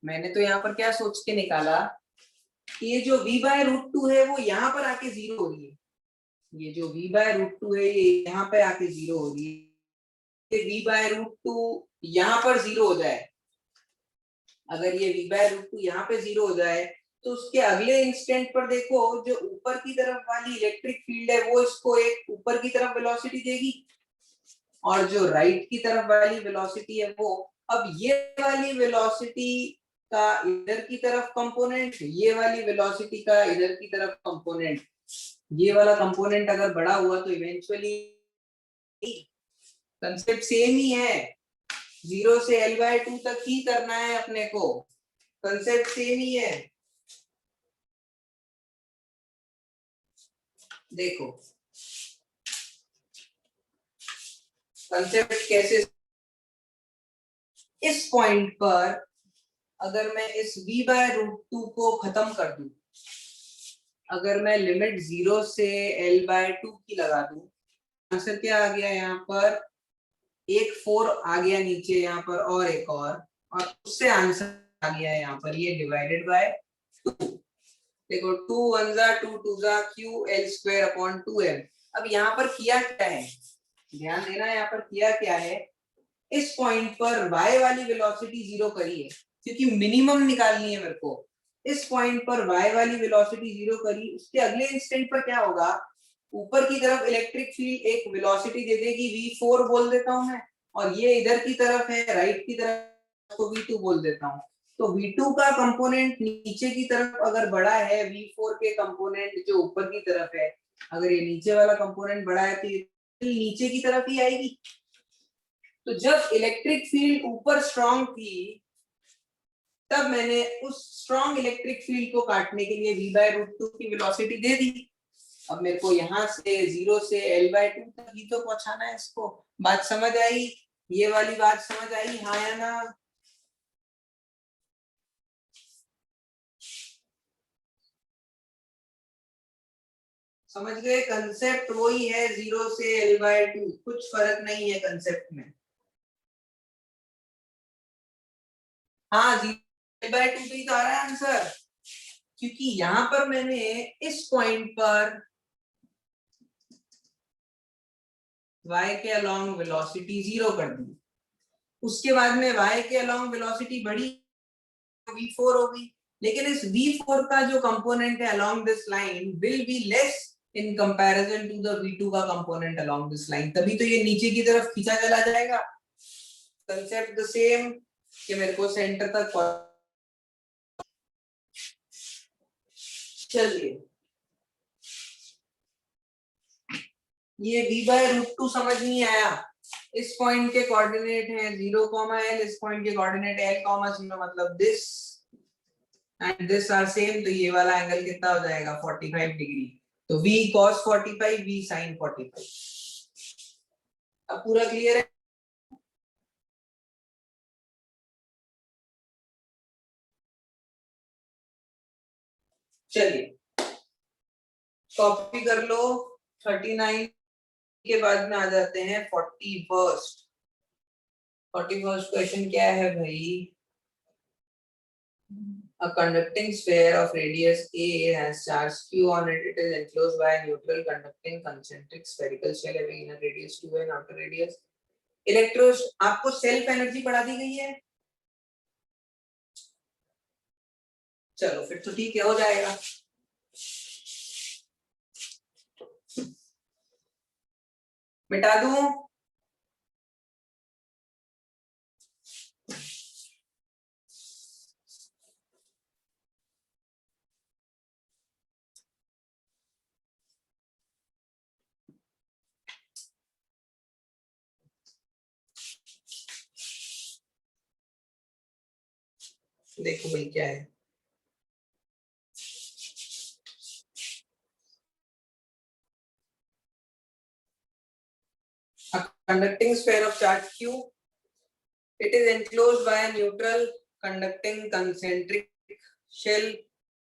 मैंने तो यहाँ पर क्या सोच के निकाला, ये जो v/√2 है वो यहाँ पर आके 0 हो रही है, ये जो v/√2 है ये यहाँ पे आके 0 हो रही है, v/√2 यहाँ पर 0 हो जाए, अगर ये v/√2 यहाँ पे 0 हो जाए तो उसके अगले इंस्टेंट पर देखो जो ऊपर की तरफ वाली इलेक्ट्रिक फील्ड है वो इसको एक ऊपर की तरफ वेलोसिटी देगी, और जो राइट की तरफ वाली वेलोसिटी है वो, अब ये वाली वेलोसिटी का इधर की तरफ कंपोनेंट, ये वाली वेलोसिटी का इधर की तरफ कंपोनेंट, ये वाला कंपोनेंट अगर बड़ा हुआ तो इवेंचुअली कंसेप्ट सेम ही है, 0 से L/2 तक ही करना है अपने को, कंसेप्ट सेम ही है। देखो कंसेप्ट कैसे, इस पॉइंट पर अगर मैं इस v/√2 को खत्म कर दूं, अगर मैं लिमिट 0 से L/2 की लगा दूं, आंसर क्या आ गया, यहाँ पर एक 4 आ गया नीचे यहाँ पर, और एक और उससे आंसर आ गया यहाँ पर ये डिवाइडेड बाय 2, देखो 2 1 जा 2 2 जा q l square upon 2m। अब यहाँ पर किया क्या है, ध्यान देना, यहाँ पर किया क्या है, इस पॉइंट पर y वाली वेलोसिटी जीरो करी है, क्योंकि मिनिमम निकालनी है मेरे को। इस पॉइंट पर y वाली वेलोसिटी जीरो करी, उसके अगले इंस्टेंट पर क्या होगा, ऊपर की तरफ इलेक्ट्रिक फील्ड एक वेलोसिटी दे देगी v4 बोल देता हूं मैं, और ये इधर की तरफ है राइट की तरफ तो v2 बोल देता हूं। तो v2 का कंपोनेंट नीचे की तरफ अगर बड़ा है v4 के कंपोनेंट जो ऊपर की तरफ है, अगर ये नीचे वाला कंपोनेंट बड़ा है तो ये नीचे की तरफ ही आएगी। तो जब इलेक्ट्रिक फील्ड ऊपर स्ट्रांग थी तब मैंने उस स्ट्रांग इलेक्ट्रिक फील्ड को काटने के लिए v/√2 की वेलोसिटी दे दी। अब मेरे को यहाँ से 0 से l/2 तक ही तो पहुंचाना है इसको। बात समझ आई, ये वाली बात समझ आई, हाँ या ना? समझ गए? कंसेप्ट वही है, 0 से l/2, कुछ फर्क नहीं है कंसेप्ट में। हाँ 0 l/2 पे ही तो आ रहा है आंसर, क्योंकि यहाँ पर मैंने इस पॉइंट पर y के अलोंग वेलोसिटी जीरो कर दी, उसके बाद में y के अलोंग वेलोसिटी बढ़ी v4 होगी, लेकिन इस v4 का जो कंपोनेंट है along this line will be less in comparison to the v2 का कंपोनेंट अलोंग दिस लाइन, तभी तो ये नीचे की तरफ खींचा चला जाएगा। कंसेप्ट द सेम कि मेरे को सेंटर तक। चलिए ये v/√2 समझ नहीं आया, इस पॉइंट के कोऑर्डिनेट है 0, l, इस पॉइंट के कोऑर्डिनेट l, 0, मतलब this and this are same, तो ये वाला एंगल कितना हो जाएगा 45 डिग्री। तो v cos 45, v sin 45। अब पूरा क्लियर है? चलिए कॉपी कर लो। 39 के बाद में आ जाते हैं 41st। 41st क्वेश्चन क्या है भाई? A conducting sphere of radius a has charge q on it. It is enclosed by a neutral conducting concentric spherical shell having inner radius 2 and outer radius। इलेक्ट्रोस आपको सेल्फ एनर्जी पढ़ा दी गई है, चलो फिर तो ठीक है, हो जाएगा। मिटा दूं? देखो भाई क्या है, a conducting sphere of charge q, it is enclosed by a neutral conducting concentric shell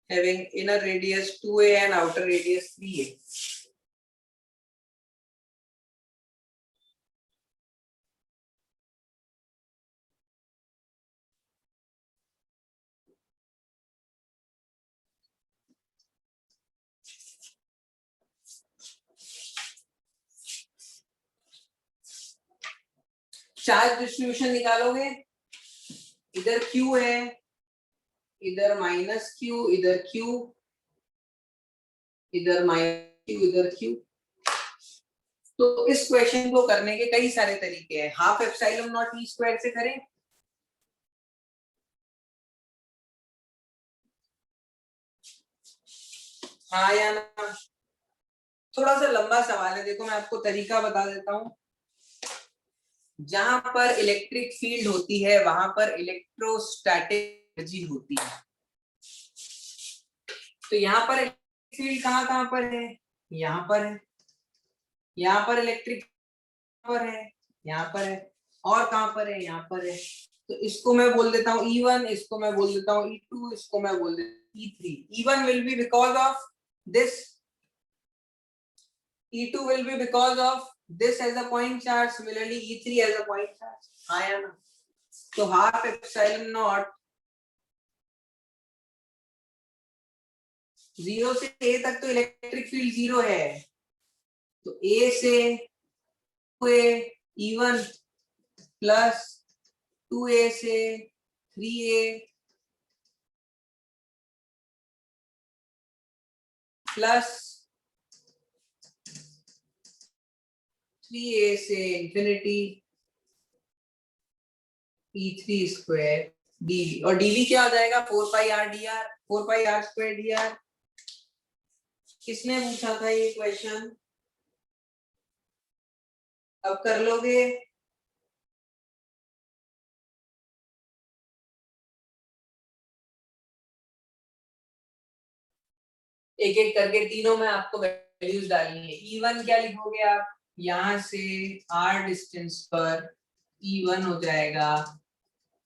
having inner radius 2a and outer radius 3a। Charge distribution निकालोगे, इधर q है, इधर -q, इधर q, इधर -q, इधर q। तो इस क्वेश्चन को करने के कई सारे तरीके हैं। Half epsilon not E square से करें, हाँ या ना? थोड़ा सा लंबा सवाल है, देखो मैं आपको तरीका बता देता हूँ। जहां पर इलेक्ट्रिक फील्ड होती है वहां पर इलेक्ट्रोस्टैटिक एनर्जी होती है। तो यहाँ पर इलेक्ट्रिक फील्ड कहाँ पर है, यहाँ पर है, यहाँ पर इलेक्ट्रिक पर है, यहाँ पर है, और कहां पर है, यहाँ पर है। तो इसको मैं बोल देता हूँ E1, इसको मैं बोल देता हूँ E2, इसको मैं बोल देता हूँ E3। E1 will be because of this, E2 will be because of this as a point charge, similarly E3 as a point charge, हाँ या ना? तो ½ एप्सिलॉन नॉट 0 से A तक तो इलेक्ट्रिक फील्ड 0 है, तो A से 2A E1 प्लस 2A से 3A प्लस 3A से इंफिनिटी E3 स्क्वायर dV, और dV क्या हो जाएगा 4 pi r dr, 4 pi r square dr। किसने पूछा था ये क्वेश्चन? अब कर लोगे? एक एक करके तीनों में आपको वैल्यूज डालनी है। E1 क्या लिखोगे आप? यहां से r डिस्टेंस पर E1 हो जाएगा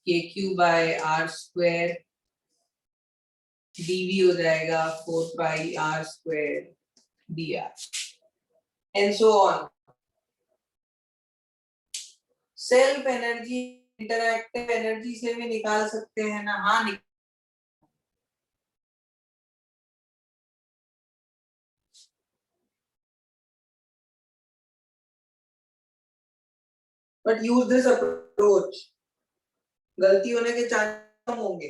KQ by r square, dV हो जाएगा 4 pi r square dr and so on. Self energy interactive energy से भी निकाल सकते हैं ना? हाँ, बट यूज दिस अप्रोच, गलती होने के चांस कम होंगे।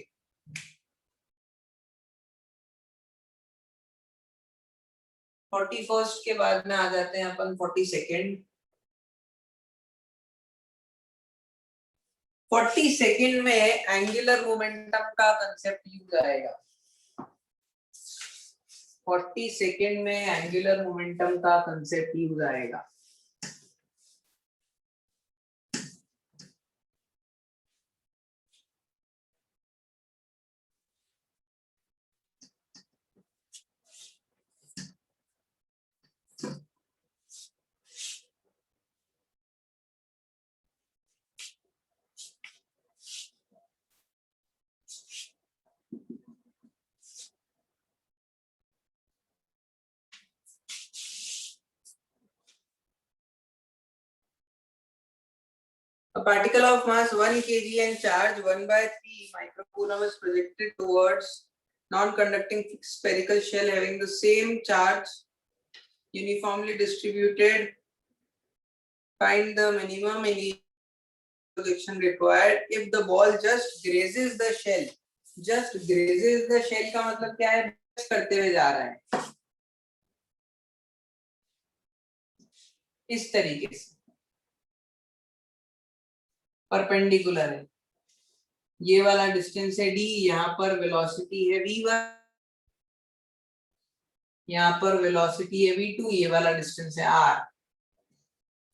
41st के बाद में आ जाते हैं अपन 42nd। 42nd में एंगुलर मोमेंटम का कंसेप्ट यूज आएगा। 42nd में एंगुलर मोमेंटम का कंसेप्ट यूज आएगा। A particle of mass 1 kg and charge 1/3 microcoulomb is projected towards non-conducting spherical shell having the same charge uniformly distributed. Find the minimum projection required if the ball just grazes the shell. Just grazes the shell का मतलब क्या है? करते हुए जा रहा है इस तरीके से, परपेंडिकुलर है। ये वाला डिस्टेंस है d, यहाँ पर वेलोसिटी है v1, यहाँ पर वेलोसिटी है v2, ये वाला डिस्टेंस है r।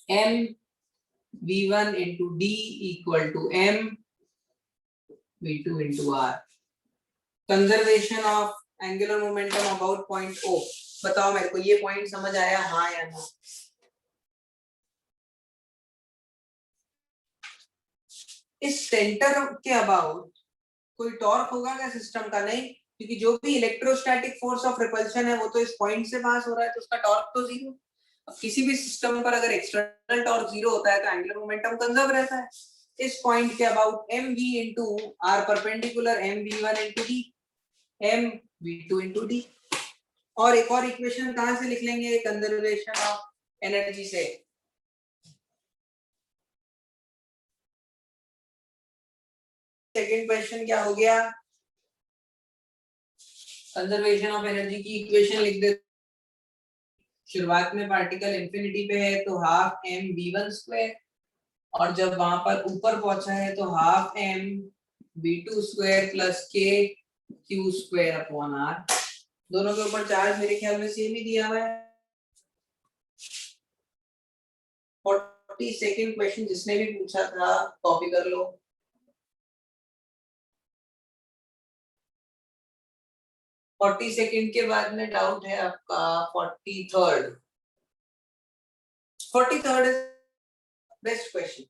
m v1 into d equal to m v2 into r। Conservation of angular momentum about point O। बताओ मेरे को ये पॉइंट समझ आया, हाँ या ना? इस सेंटर के अबाउट कोई टॉर्क होगा क्या सिस्टम का? नहीं, क्योंकि जो भी इलेक्ट्रोस्टैटिक फोर्स ऑफ रिपल्शन है वो तो इस पॉइंट से पास हो रहा है, तो उसका टॉर्क तो जीरो। अब किसी भी सिस्टम पर अगर एक्सटर्नल टॉर्क जीरो होता है तो एंगुलर मोमेंटम कंजर्व रहता है। इस पॉइंट के about mv into r perpendicular mv1 into d mv2 into d। और एक और इक्वेशन कहां से लिख लेंगे कंजर्वेशन ऑफ एनर्जी से? सेकंड क्वेश्चन क्या हो गया? कंजर्वेशन ऑफ एनर्जी की इक्वेशन लिख दे। शुरुआत में पार्टिकल इंफिनिटी पे है तो हाफ m v1 स्क्वायर, और जब वहां पर ऊपर पहुंचा है तो half m v2 square plus k q square upon r। दोनों के ऊपर चार्ज मेरे ख्याल में सेम ही दिया हुआ है। 42nd क्वेश्चन जिसने भी पूछा था कॉपी कर लो। 42nd के बाद में डाउट है आपका 43rd। 43rd is best question.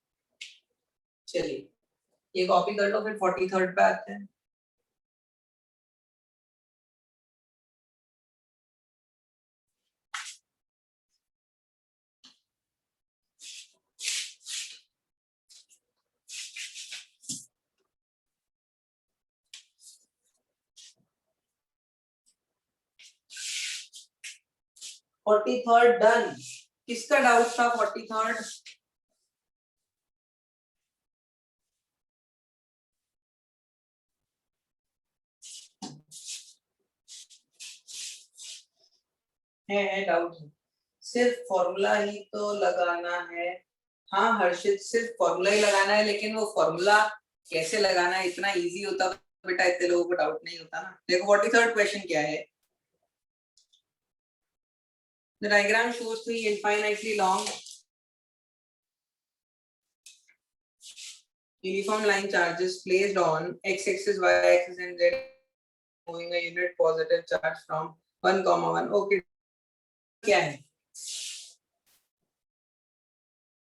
चलिए ये कॉपी कर लो, फिर 43rd पे आते हैं। 43rd done. किसका डाउट था 43rd? है डाउट? सिर्फ फॉर्मूला ही तो लगाना है। हाँ हर्षित, सिर्फ फॉर्मूला ही लगाना है, लेकिन वो फॉर्मूला कैसे लगाना है इतना इजी होता तो बेटा इतने लोगों को डाउट नहीं होता ना। देखो 43rd क्वेश्चन क्या है। The diagram shows three infinitely long uniform line charges placed on x-axis, y-axis and z, moving a unit positive charge from 1, 1. Okay, क्या है?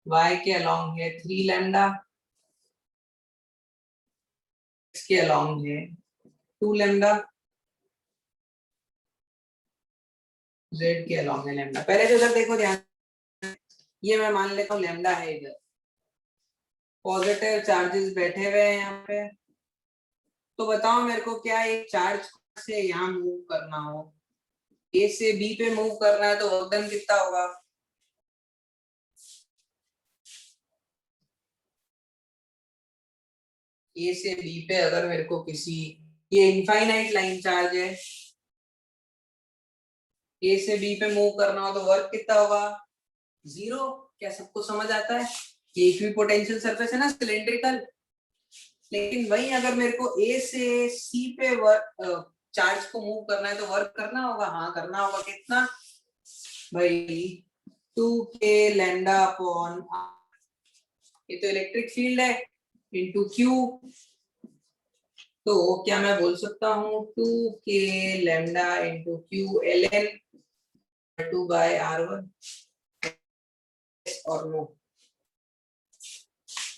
y के along है 3 lambda, x के along है 2 lambda, z के along है lambda। पहले तो इधर देखो ध्यान, ये मैं मान लेता हूँ lambda है, इधर पॉजिटिव चार्जेस बैठे हुए हैं यहाँ पे। तो बताओ मेरे को, क्या एक चार्ज से यहाँ मूव करना हो, ए से बी पे मूव करना है, तो वर्क डन कितना होगा? ए से बी पे अगर मेरे को किसी, ये इनफाइनाइट लाइन चार्ज है, ए से बी पे मूव करना हो तो वर्क कितना होगा? 0। क्या सबको समझ आता है? ये इक्विपोटेंशियल सरफेस है ना, सिलिंड्रिकल। लेकिन वही अगर मेरे को ए से सी पे वर्क चार्ज को मूव करना है तो वर्क करना होगा। हाँ करना होगा। कितना भाई? 2k लैम्डा अपॉन, ये तो इलेक्ट्रिक फील्ड है, इनटू क्यू। तो क्या मैं बोल सकता हूँ 2k lambda into Q ln R2 by R1? और नो,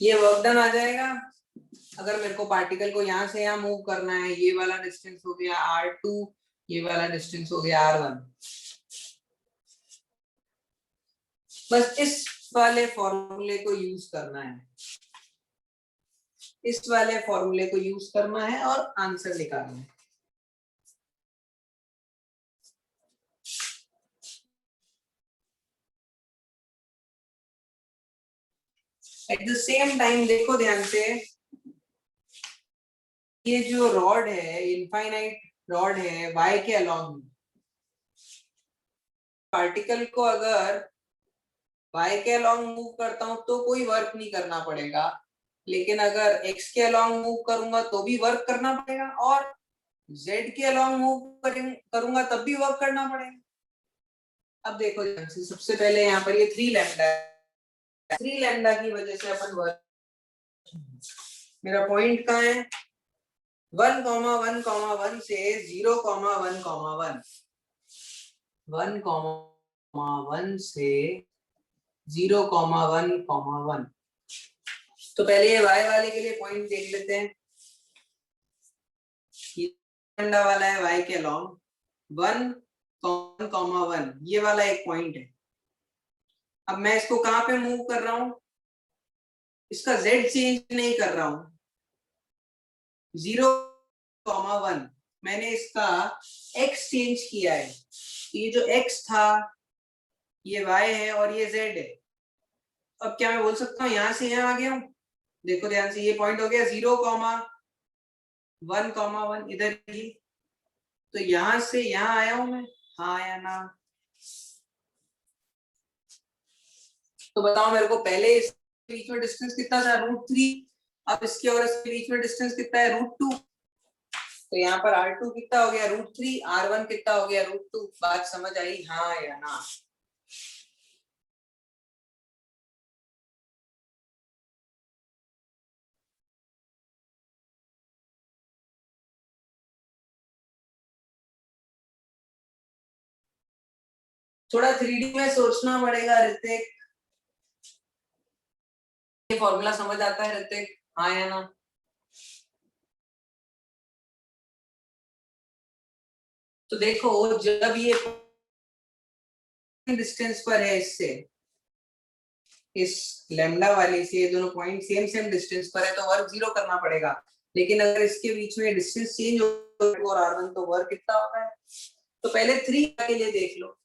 ये वर्क डन आ जाएगा। अगर मेरे को पार्टिकल को यहाँ से यहाँ मूव करना है, ये वाला डिस्टेंस हो गया R2, ये वाला डिस्टेंस हो गया R1। बस इस वाले फॉर्मूले को यूज करना है, इस वाले फॉर्मूले को यूज करना है और आंसर निकालना है। एट द सेम टाइम देखो ध्यान से, ये जो रॉड है, इनफाइनाइट रॉड है, y के अलॉन्ग, पार्टिकल को अगर y के अलॉन्ग मूव करता हूं तो कोई वर्क नहीं करना पड़ेगा, लेकिन अगर x के अलॉन्ग मूव करूंगा तो भी वर्क करना पड़ेगा, और z के अलॉन्ग मूव करूंगा तब भी वर्क करना पड़ेगा। अब देखो सबसे पहले यहाँ पर ये 3 लैम्डा है, 3 लैम्डा की वजह से अपन वर्क, मेरा पॉइंट कहाँ है? 1, 1, 1 से 0, 1, 1, 1, 1 से 0, 1, 1। तो पहले ये y वाले के लिए पॉइंट देख लेते हैं। लैम्डा वाला है y के अलॉन्ग 1, 1, ये वाला एक पॉइंट है। अब मैं इसको कहां पे मूव कर रहा हूं? इसका z चेंज नहीं कर रहा हूं, 0, 1 मैंने इसका x चेंज किया है। ये जो x था ये y है और ये z है। अब क्या मैं बोल सकता हूँ यहाँ से यहाँ आ गया हूँ? देखो ध्यान से, ये पॉइंट हो गया 0, 1, 1 इधर ही, तो यहां से यहाँ आया हूं मैं, हाँ या ना? तो बताओ मेरे को, पहले इसके बीच में डिस्टेंस कितना था? √3। अब इसके और इसके बीच में डिस्टेंस कितना है? √2। तो यहाँ पर R2 कितना हो गया? √3, R1 कितना हो गया? √2। बात समझ आई, हाँ या ना? थोड़ा 3D में सोचना पड़ेगा ऋतिक। ये फॉर्मूला समझ आता है ऋतिक, हाँ या ना? तो देखो जब ये डिस्टेंस पर है इससे, इस लैम्डा वाले से, ये दोनों पॉइंट सेम सेम डिस्टेंस पर है तो वर्क 0 करना पड़ेगा। लेकिन अगर इसके बीच में डिस्टेंस चेंज हो और R1 तो वर्क कितना होता है? तो पहले 3 के लिए देख लो,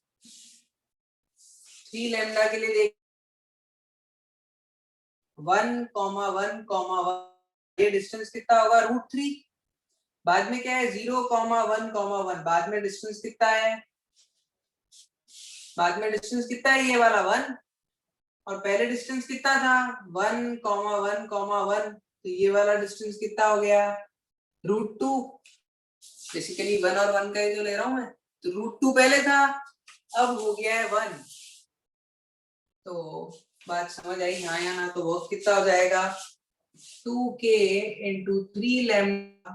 3 लैम्डा के लिए देख 1,1,1 ये डिस्टेंस कितना होगा √3। बाद में क्या है 0,1,1 बाद में डिस्टेंस कितना है, बाद में डिस्टेंस कितना है ये वाला 1 और पहले डिस्टेंस कितना था 1,1,1 तो ये वाला डिस्टेंस कितना हो गया √2। बेसिकली 1 और 1 का ही जो ले रहा हूं मैं, तो √2 पहले था अब हो गया है 1। तो बात समझ आई हाँ या ना? तो वो कितना हो जाएगा 2k into 3 lambda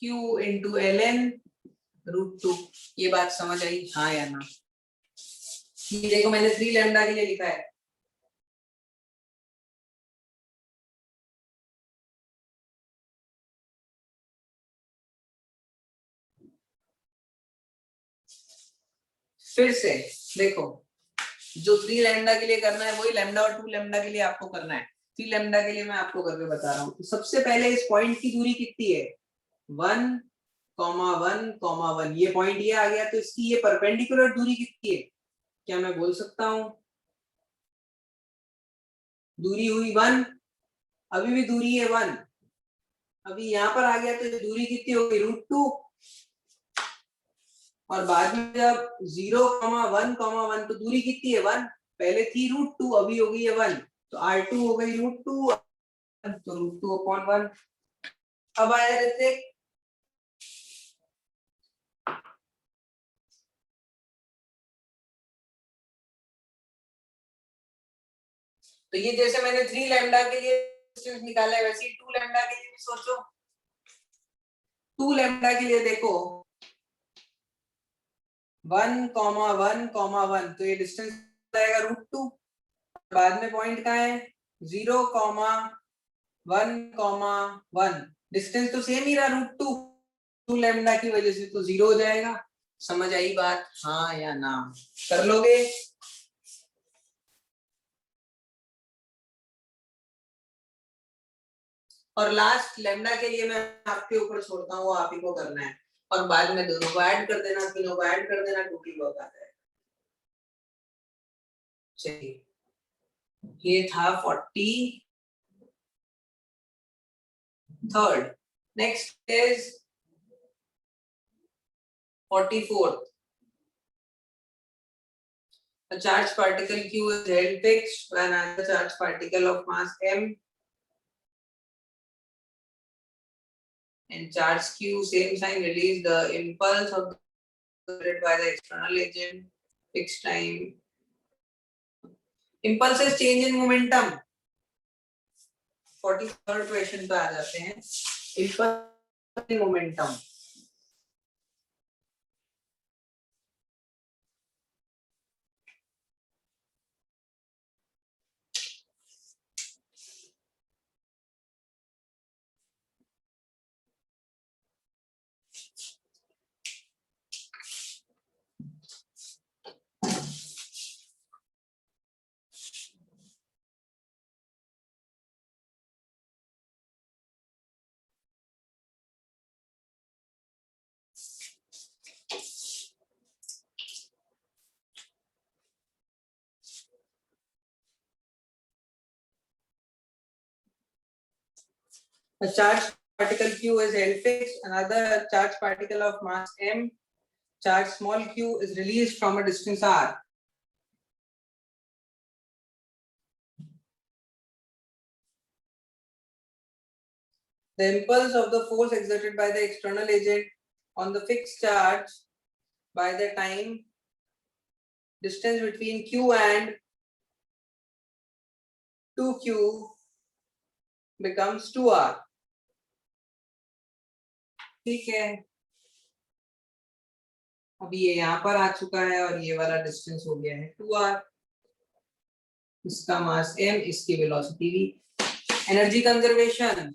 q into ln √2। ये बात समझ आई हाँ या ना? ये देखो मैंने 3 लैम्डा के लिए लिखा है। फिर से देखो जो 3 लैम्डा के लिए करना है वही लैम्डा और 2 लैम्डा के लिए आपको करना है। 3 लैम्डा के लिए मैं आपको करके बता रहा हूँ। तो सबसे पहले इस पॉइंट की दूरी कितनी है 1,1,1 ये पॉइंट ये आ गया तो इसकी ये परपेंडिकुलर दूरी कितनी है क्या मैं बोल सकता हूँ? दूरी हुई 1, अभी भी दूरी है 1, अभी यहाँ पर आ गया तो दूरी कितनी होगी √2 और बाद में जब 0,1,1 तो दूरी कितनी है 1, पहले थी √2 अभी हो गई है 1 तो R2 हो गई √2 तो √2/1। अब आया ऋतिक तो ये जैसे मैंने 3 लैम्डा के लिए डिस्टेंस निकाला है वैसे ही 2 लैम्डा के लिए भी सोचो। 2 लैम्डा के लिए देखो 1,1,1 तो ये डिस्टेंस आएगा √2 बाद में पॉइंट कहाँ है 0,1,1 डिस्टेंस तो सेम ही रहा √2 2 लैम्डा की वजह से तो 0 हो जाएगा। समझ आई बात हाँ या ना? कर लोगे? और लास्ट लैम्डा के लिए मैं आपके ऊपर छोड़ता हूँ आप ही को करना है और बाद में दोनों को ऐड कर देना तीनों को ऐड कर देना टोटल बहुत आ जाएगा। चलिए ये था 43rd। Next is 44th। A charged particle Q is held fixed by another charged particle of mass m and charge Q same sign release the impulse of by the external agent fixed time impulses change in momentum। 43rd question पे आ जाते हैं impulse in momentum। A charged particle Q is held fixed, another charged particle of mass m, charge small q is released from a distance r. The impulse of the force exerted by the external agent on the fixed charge by the time distance between q and 2q becomes 2r। ठीक है अभी ये यहाँ पर आ चुका है और ये वाला डिस्टेंस हो गया है 2r, इसका मास m, इसकी velocity v। Energy conservation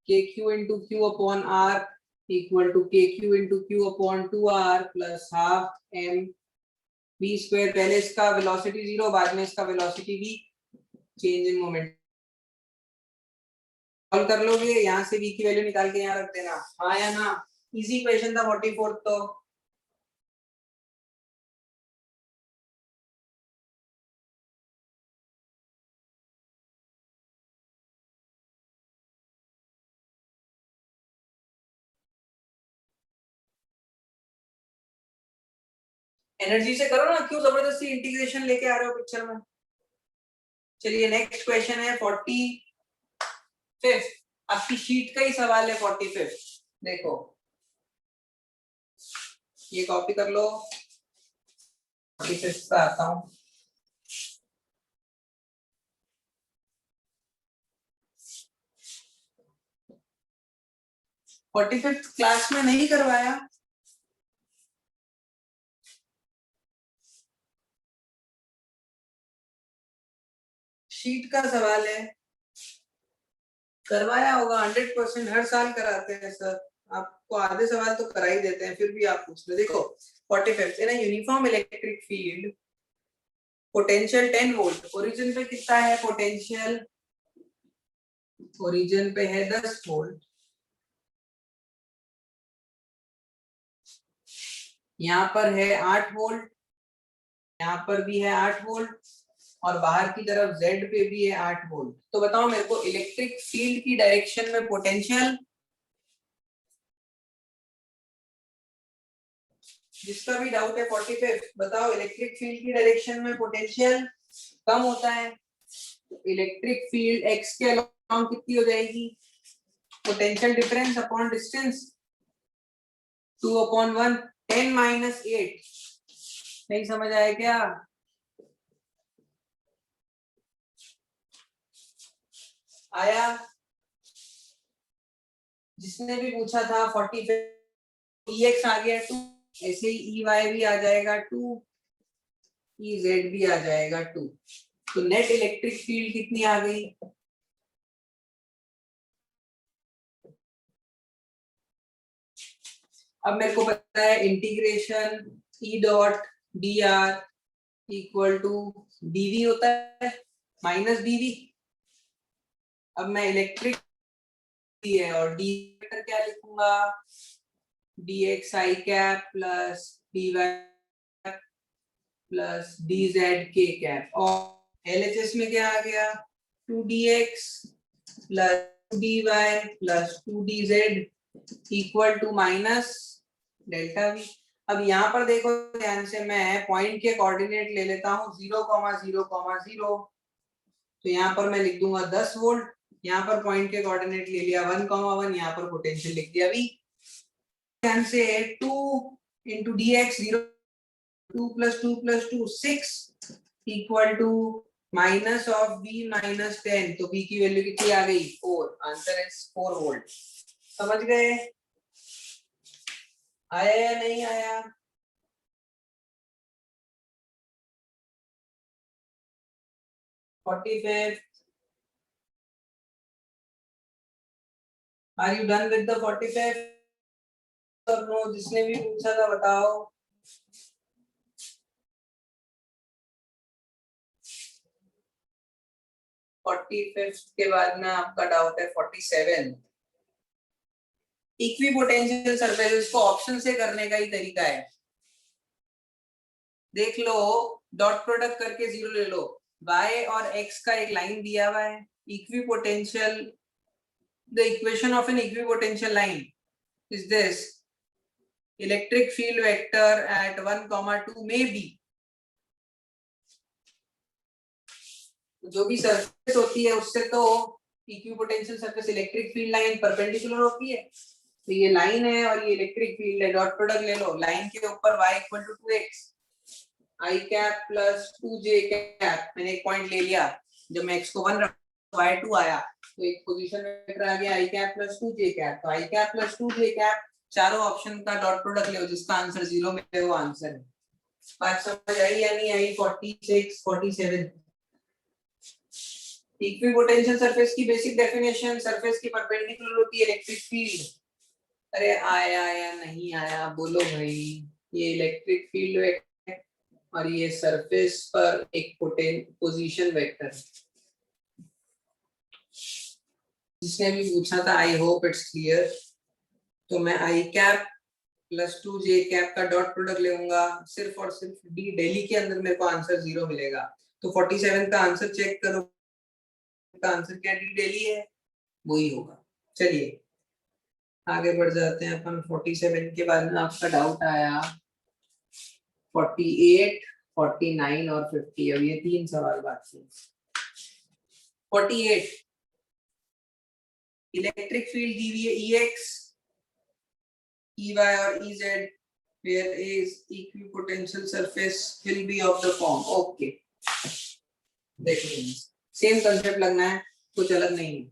kq into q upon r equal to kq into q upon 2r plus half m v square। पहले इसका वेलोसिटी 0 बाद में इसका velocity v change in moment solve कर लोगे यहाँ से v की वैल्यू निकाल के यहाँ रख देना हाँ या ना? इजी क्वेश्चन था 44 तो एनर्जी से करो ना, क्यों जबरदस्ती इंटीग्रेशन लेके आ रहे हो पिक्चर में। चलिए नेक्स्ट क्वेश्चन है 45, आपकी शीट का ही सवाल है 45। देखो ये कॉपी कर लो, 45 का आता हूं। फोर्टी फिफ्थ क्लास में नहीं करवाया। शीट का सवाल है, करवाया होगा 100%, हर साल कराते हैं सर। आपको आधे सवाल तो करा ही देते हैं, फिर भी आप पूछ रहे। देखो 45 in uniform electric field potential 10 volt, origin पे कितना है पोटेंशियल, ओरिजिन पे है 10 वोल्ट, यहाँ पर है 8 वोल्ट, यहाँ पर भी है 8 वोल्ट, और बाहर की तरफ Z पे भी है 8 वोल्ट। तो बताओ मेरे को इलेक्ट्रिक फील्ड की डायरेक्शन में पोटेंशियल, जिसका भी डाउट है 45 बताओ, इलेक्ट्रिक फील्ड की डायरेक्शन में पोटेंशियल कम होता है, इलेक्ट्रिक फील्ड x के अलोंग कितनी हो जाएगी, पोटेंशियल डिफरेंस अपॉन डिस्टेंस 2/1, 10 - 8। नहीं समझ आया क्या? आया? जिसने भी पूछा था 45 ex आ गया 2, ऐसे ही ey भी आ जाएगा 2, ez भी आ जाएगा 2। तो नेट इलेक्ट्रिक फील्ड कितनी आ गई, अब मेरे को पता है integration E dot D R equal to DV होता है माइनस डीवी। अब मैं इलेक्ट्रिक है और डी वेक्टर क्या लिखूंगा, D X I cap plus D Y plus D Z K cap, और एलएचएस में क्या आ गया 2dx plus 2dy plus 2dz equal to minus delta V. अब यहाँ पर देखो ध्यान से, मैं पॉइंट के कोऑर्डिनेट ले लेता हूँ 0,0,0। तो यहाँ पर मैं लिख दूंगा 10 वोल्ट, यहाँ पर पॉइंट के कोऑर्डिनेट ले लिया 1,1, यहाँ पर पोटेंशियल लिख दिया V। ध्यान से 2 into dx 0, 2 plus 2 plus 2 6 equal to minus of V minus 10। तो V की वैल्यू कितनी आ गई 4, आंसर इज 4 वोल्ट। समझ गए? आया या नहीं आया? Are you done with the 45 और नो? जिसने भी पूछा था बताओ। फोर्टी फिफ्थ के बाद में आपका डाउट है 47। इक्विपोटेंशियल सरफेसेस को ऑप्शन से करने का ही तरीका है, देख लो, डॉट प्रोडक्ट करके जीरो ले लो, y और x का एक लाइन दिया हुआ है, equipotential, the equation of an equipotential line is this, electric field vector at 1,2 में बी, जो भी सरफेस होती है उससे तो equipotential surface electric field line perpendicular होती है। तो ये लाइन है और ये इलेक्ट्रिक फील्ड है, डॉट प्रोडक्ट ले लो, लाइन के ऊपर y equal to 2x I cap plus 2j cap, मैंने एक पॉइंट ले लिया, जब मैं x को 1 रखा y 2 आया तो एक पोजीशन वेक्टर आ गया आई कैप प्लस 2j कैप। तो आई कैप प्लस 2j कैप चारों ऑप्शन का डॉट प्रोडक्ट ले, जिसका आंसर 0 मिले वो आंसर है। बात समझ आई या नहीं आई? 46 47 इक्विपोटेंशियल सरफेस की बेसिक डेफिनेशन, सरफेस की परपेंडिकुलर होती है इलेक्ट्रिक फील्ड। अरे आया या नहीं आया बोलो भाई। ये इलेक्ट्रिक फील्ड वेक्टर और ये सरफेस पर एक पोजीशन वेक्टर, जिसने भी पूछा था आई होप इट्स क्लियर। तो मैं आई कैप प्लस 2j कैप का डॉट प्रोडक्ट लेऊंगा, सिर्फ और सिर्फ डी डेली के अंदर मेरे को आंसर 0 मिलेगा। तो 47 का आंसर चेक करो, का आंसर क्या डी डेली है, वही होगा। चलिए आगे बढ़ जाते हैं अपन। 47 के बाद में आपका डाउट आया 48, 49 और 50। अब ये 3 सवाल बाकी हैं। 48 इलेक्ट्रिक फील्ड दी हुई है Ex, Ey और Ez, where is equipotential surface will be of the form. Okay, देखिए सेम कंसेप्ट लगना है, कुछ अलग नहीं है।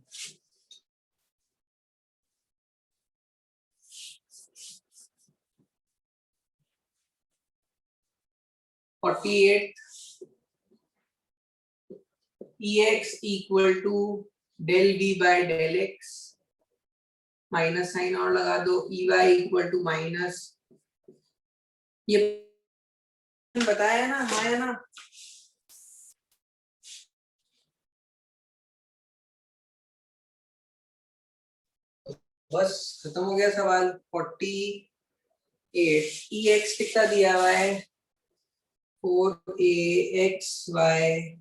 Ex equal to del v by del x, minus sign और लगा दो, Ey इक्वल टू माइनस, ये बताया ना माया ना, बस खत्म हो गया सवाल। 48 Ex कितना दिया हुआ है 4axy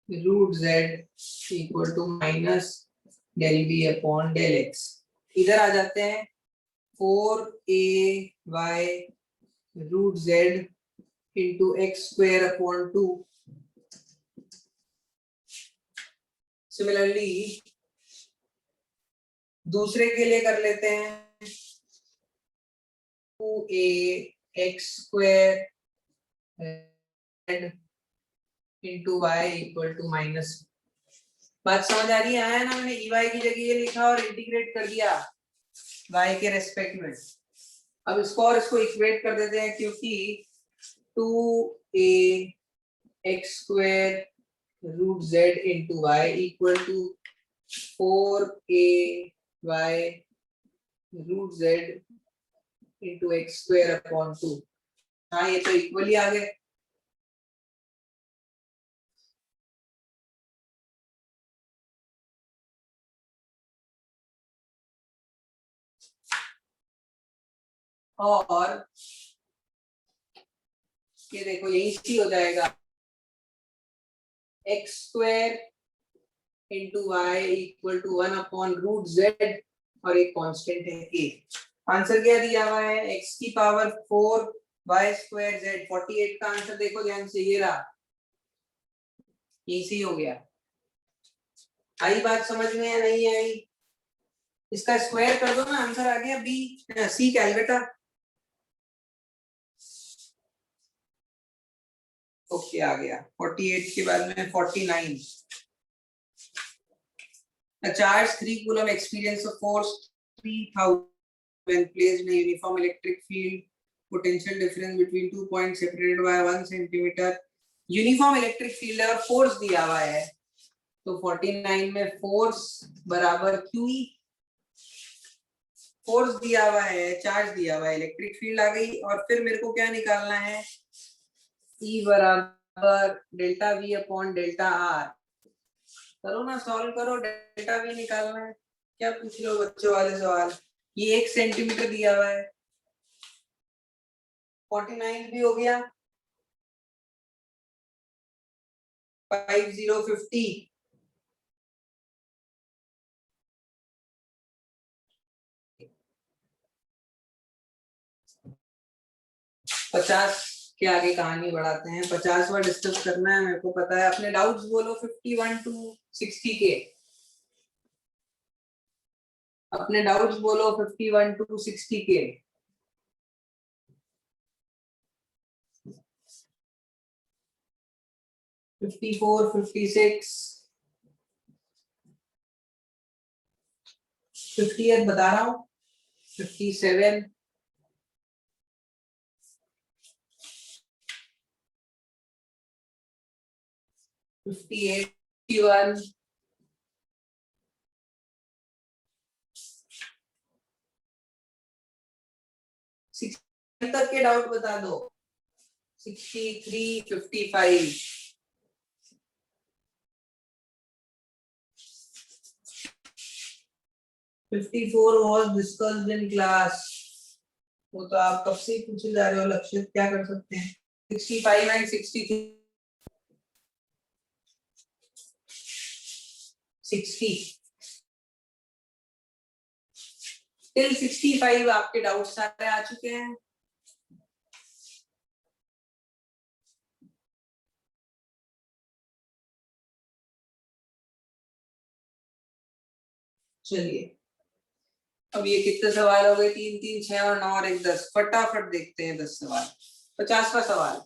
root z equal to minus del B upon del X. इधर आ जाते हैं 4ay root z into X square upon 2। Similarly दूसरे के लिए कर लेते हैं 2ax square into Y equal to minus. बात समझ आ रही है? आया ना, मैंने ey की जगह ये लिखा और इंटीग्रेट कर दिया y के रेस्पेक्ट में। अब इसको और इसको इक्वेट कर देते हैं, क्योंकि 2ax square root z into Y equal to 4ay root z into X square upon 2। हाँ, ये तो इक्वली आ गए। और ये देखो यही सी हो जाएगा X square into Y equal to 1 upon root Z और एक कांस्टेंट है ए। आंसर क्या दिया हुआ है x की पावर 4 वाई स्क्वायर जेड। 48 का आंसर देखो ध्यान से, ये रहा, इजी हो गया। आई बात समझ में या नहीं आई? इसका स्क्वायर कर दो ना, आंसर आ गया बी सी कैलकाटा। ओके आ गया। 48 के बाद में 49। A charge 3 coulomb experience a force 3000 when placed in a uniform electric field. Potential difference between 2 points separated by 1 centimeter. Uniform electric field अगर फोर्स दिया हुआ है तो 49 में फोर्स बराबर QE। फोर्स दिया हुआ है, चार्ज दिया हुआ है, इलेक्ट्रिक फील्ड आ गई, और फिर मेरे को क्या निकालना है E बराबर delta V upon delta R। करो ना, सॉल्व करो, डेल्टा V निकालना है। क्या पूछ रहे हो बच्चों वाले सवाल? ये 1 सेंटीमीटर दिया हुआ है, 49 भी हो गया, 5050 50 के आगे कहानी बढ़ाते हैं। 50वां डिस्कस करना है, मेरे को पता है। अपने डाउट्स बोलो 51 टू 60 के, अपने डाउट्स बोलो 51 टू 60 के। फिफ्टी फोर, 56, 50 बता रहा हूँ, 57, 58, 51, 60 तक के डाउट बता दो। 63, 55, 54 was discussed in class। वो तो आप कब से पूछे जा रहे हो लक्ष्य, क्या कर सकते हैं। 65 एंड 63, 60 टिल 65 आपके डाउट सारे आ चुके हैं। चलिए अब ये कितने सवाल हो गए, 3 3 6 और 9 और 1 10। फटाफट देखते हैं 10 सवाल। 50वां सवाल,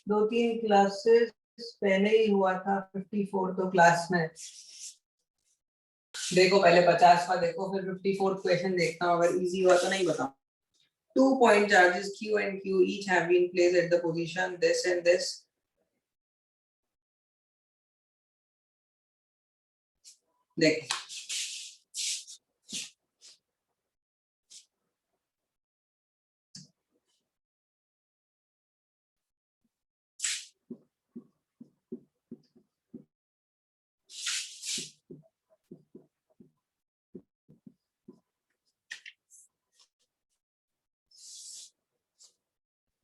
दो तीन क्लासेस पहले ही हुआ था 54 तो क्लास में। देखो पहले 50वां देखो, फिर 54 क्वेश्चन देखता हूँ, अगर इजी हुआ तो नहीं बताऊँ। 2 point charges Q and Q each have been placed at the position this and this. देखो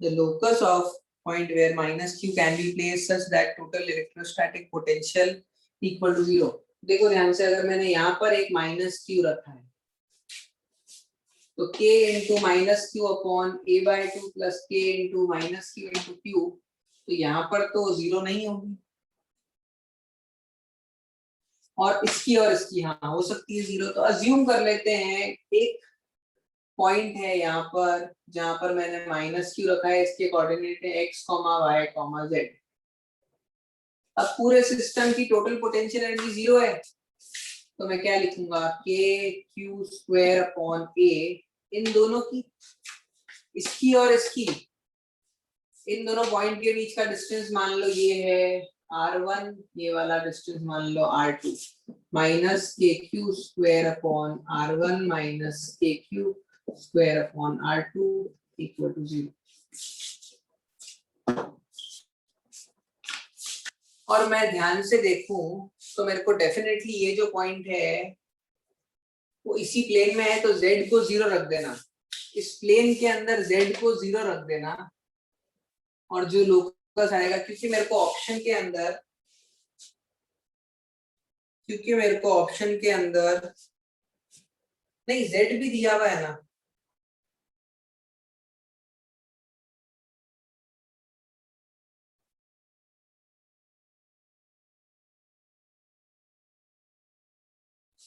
the locus of point where minus Q can be placed such that total electrostatic potential equal to 0. देखो ध्यान से, अगर मैंने यहाँ पर एक minus Q रखा है तो k into minus Q upon a by 2 plus k into minus Q into Q, तो यहाँ पर तो 0 नहीं होगी, और इसकी हाँ हो सकती है 0। तो अज्यूम कर लेते हैं एक पॉइंट है यहाँ पर जहां पर मैंने माइनस क्यू रखा है, इसके कोऑर्डिनेट है x, y, z। अब पूरे सिस्टम की टोटल पोटेंशियल एनर्जी 0 है, तो मैं क्या लिखूंगा, k q square upon a, इन दोनों की, इसकी और इसकी, इन दोनों पॉइंट के बीच का डिस्टेंस मान लो ये है r1, ये वाला डिस्टेंस मान लो r2, minus K Q square upon r1 minus K Q square upon r2 equal to 0। और मैं ध्यान से देखूं तो मेरे को डेफिनेटली ये जो पॉइंट है वो इसी प्लेन में है, तो z को 0 रख देना, इस प्लेन के अंदर z को 0 रख देना, और जो लोकस आएगा, क्योंकि मेरे को ऑप्शन के अंदर नहीं, z भी दिया हुआ है ना,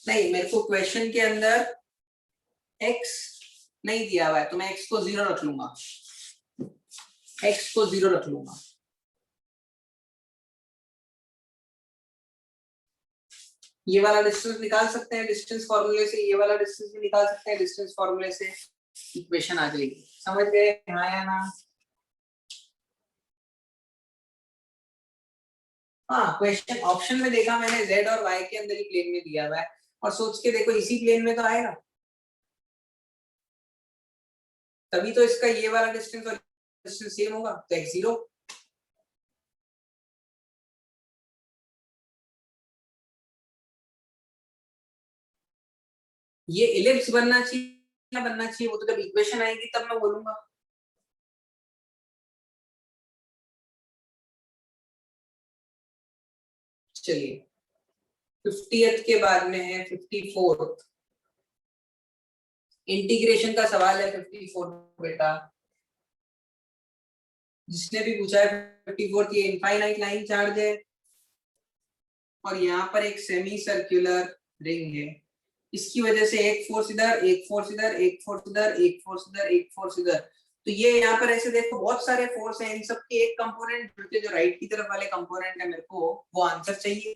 नहीं मेरे को क्वेश्चन के अंदर x नहीं दिया हुआ है, तो मैं x को 0 रख लूंगा, x को 0 रख लूंगा। ये वाला डिस्टेंस निकाल सकते हैं डिस्टेंस फॉर्मूले से, ये वाला डिस्टेंस भी निकाल सकते हैं डिस्टेंस फॉर्मूले से, इक्वेशन आ जाएगी। समझ गए हाँ या ना? हाँ, क्वेश्चन ऑप्शन में देखा मैंने z और y के अंदर ही प्लेन में दिया हुआ है, और सोच के देखो इसी प्लेन में तो आएगा, तभी तो इसका ये वाला डिस्टेंस और डिस्टेंस सेम होगा, तो x 0। ये इलिप्स बनना चाहिए ना बनना चाहिए, वो तो जब इक्वेशन आएगी तब मैं बोलूंगा। चलिए 50th के बाद में है 54th, इंटीग्रेशन का सवाल है 54 बेटा, जिसने भी पूछा है 54th, ये इनफाइनाइट लाइन चार्ज है और यहाँ पर एक सेमी सर्कुलर रिंग है, इसकी वजह से एक फोर्स इधर, एक फोर्स इधर, एक फोर्स इधर, एक फोर्स इधर, एक फोर्स इधर, तो ये यहाँ पर ऐसे देखो बहुत सारे फोर्स हैं, इन सब के एक कंपोनेंट जो राइट की तरफ वाले कंपोनेंट है, मेरे को वो आंसर चाहिए।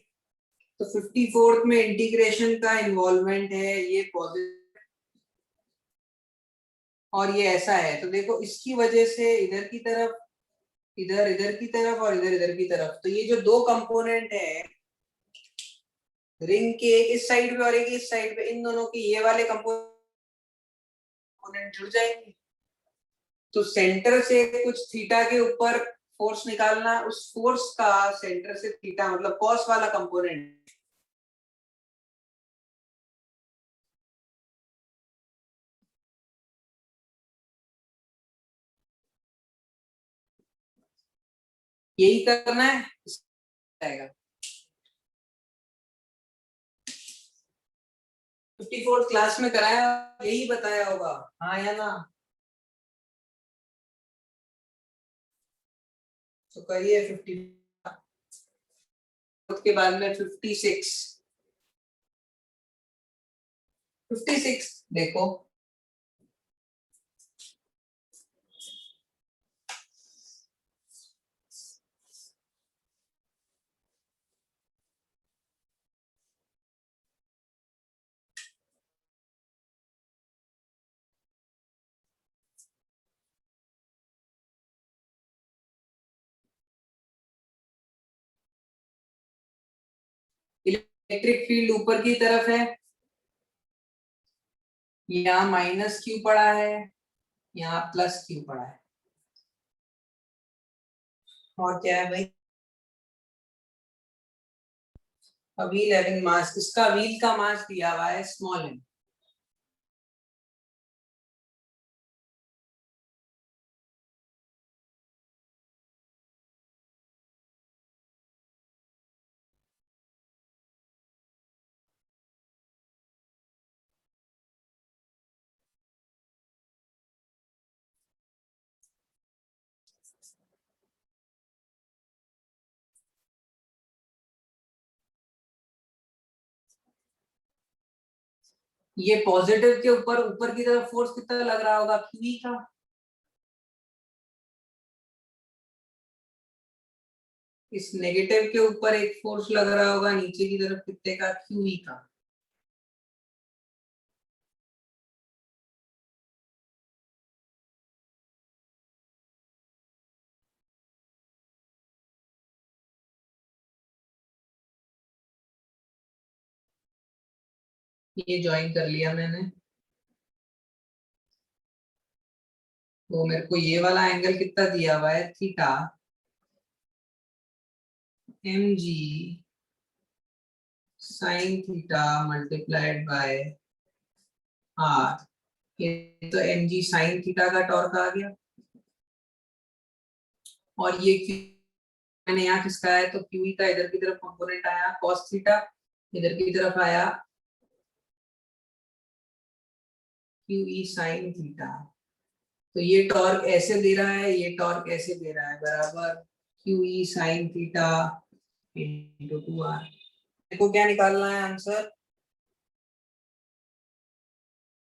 तो 54th में इंटीग्रेशन का इन्वॉल्वमेंट है, ये पॉजिटिव और ये ऐसा है, तो देखो इसकी वजह से इधर की तरफ, इधर इधर की तरफ और इधर इधर की तरफ, तो ये जो दो कंपोनेंट है रिंग के, एक इस साइड पे और एक इस साइड पे, इन दोनों के ये वाले कंपोनेंट जुड़ जाएंगे, तो सेंटर से कुछ थीटा के ऊपर फोर्स निकालना, उस फोर्स का सेंटर से थीटा मतलब कॉस वाला कंपोनेंट, यही करना है, आएगा 54th क्लास में कराया, यही बताया होगा हाँ या ना? तो करिए 50 उसके बाद में 56 देखो इलेक्ट्रिक फील्ड ऊपर की तरफ है, यहाँ माइनस क्यू पड़ा है, यहाँ प्लस क्यू पड़ा है, और क्या है भाई, व्हील हैविंग मास, इसका व्हील का मास दिया हुआ है स्मॉल एम। ये पॉजिटिव के ऊपर की तरफ फोर्स कितना लग रहा होगा, क्यूई का, इस नेगेटिव के ऊपर एक फोर्स लग रहा होगा नीचे की तरफ कितने का, क्यूई का। ये ज्वाइन कर लिया मैंने, तो मेरे को ये वाला एंगल कितना दिया हुआ है, theta, M G sine theta multiplied by R. ये तो एम जी साइन थीटा का टॉर्क आ गया, और ये क्यू मैंने यहाँ किसका है, तो क्यू का इधर की तरफ कंपोनेंट आया कॉस थीटा, इधर की तरफ आया क्यू ई साइन थीटा। तो ये टॉर्क ऐसे दे रहा है, ये टॉर्क ऐसे दे रहा है, बराबर Q E sine theta into 2r। देखो क्या निकालना है आंसर,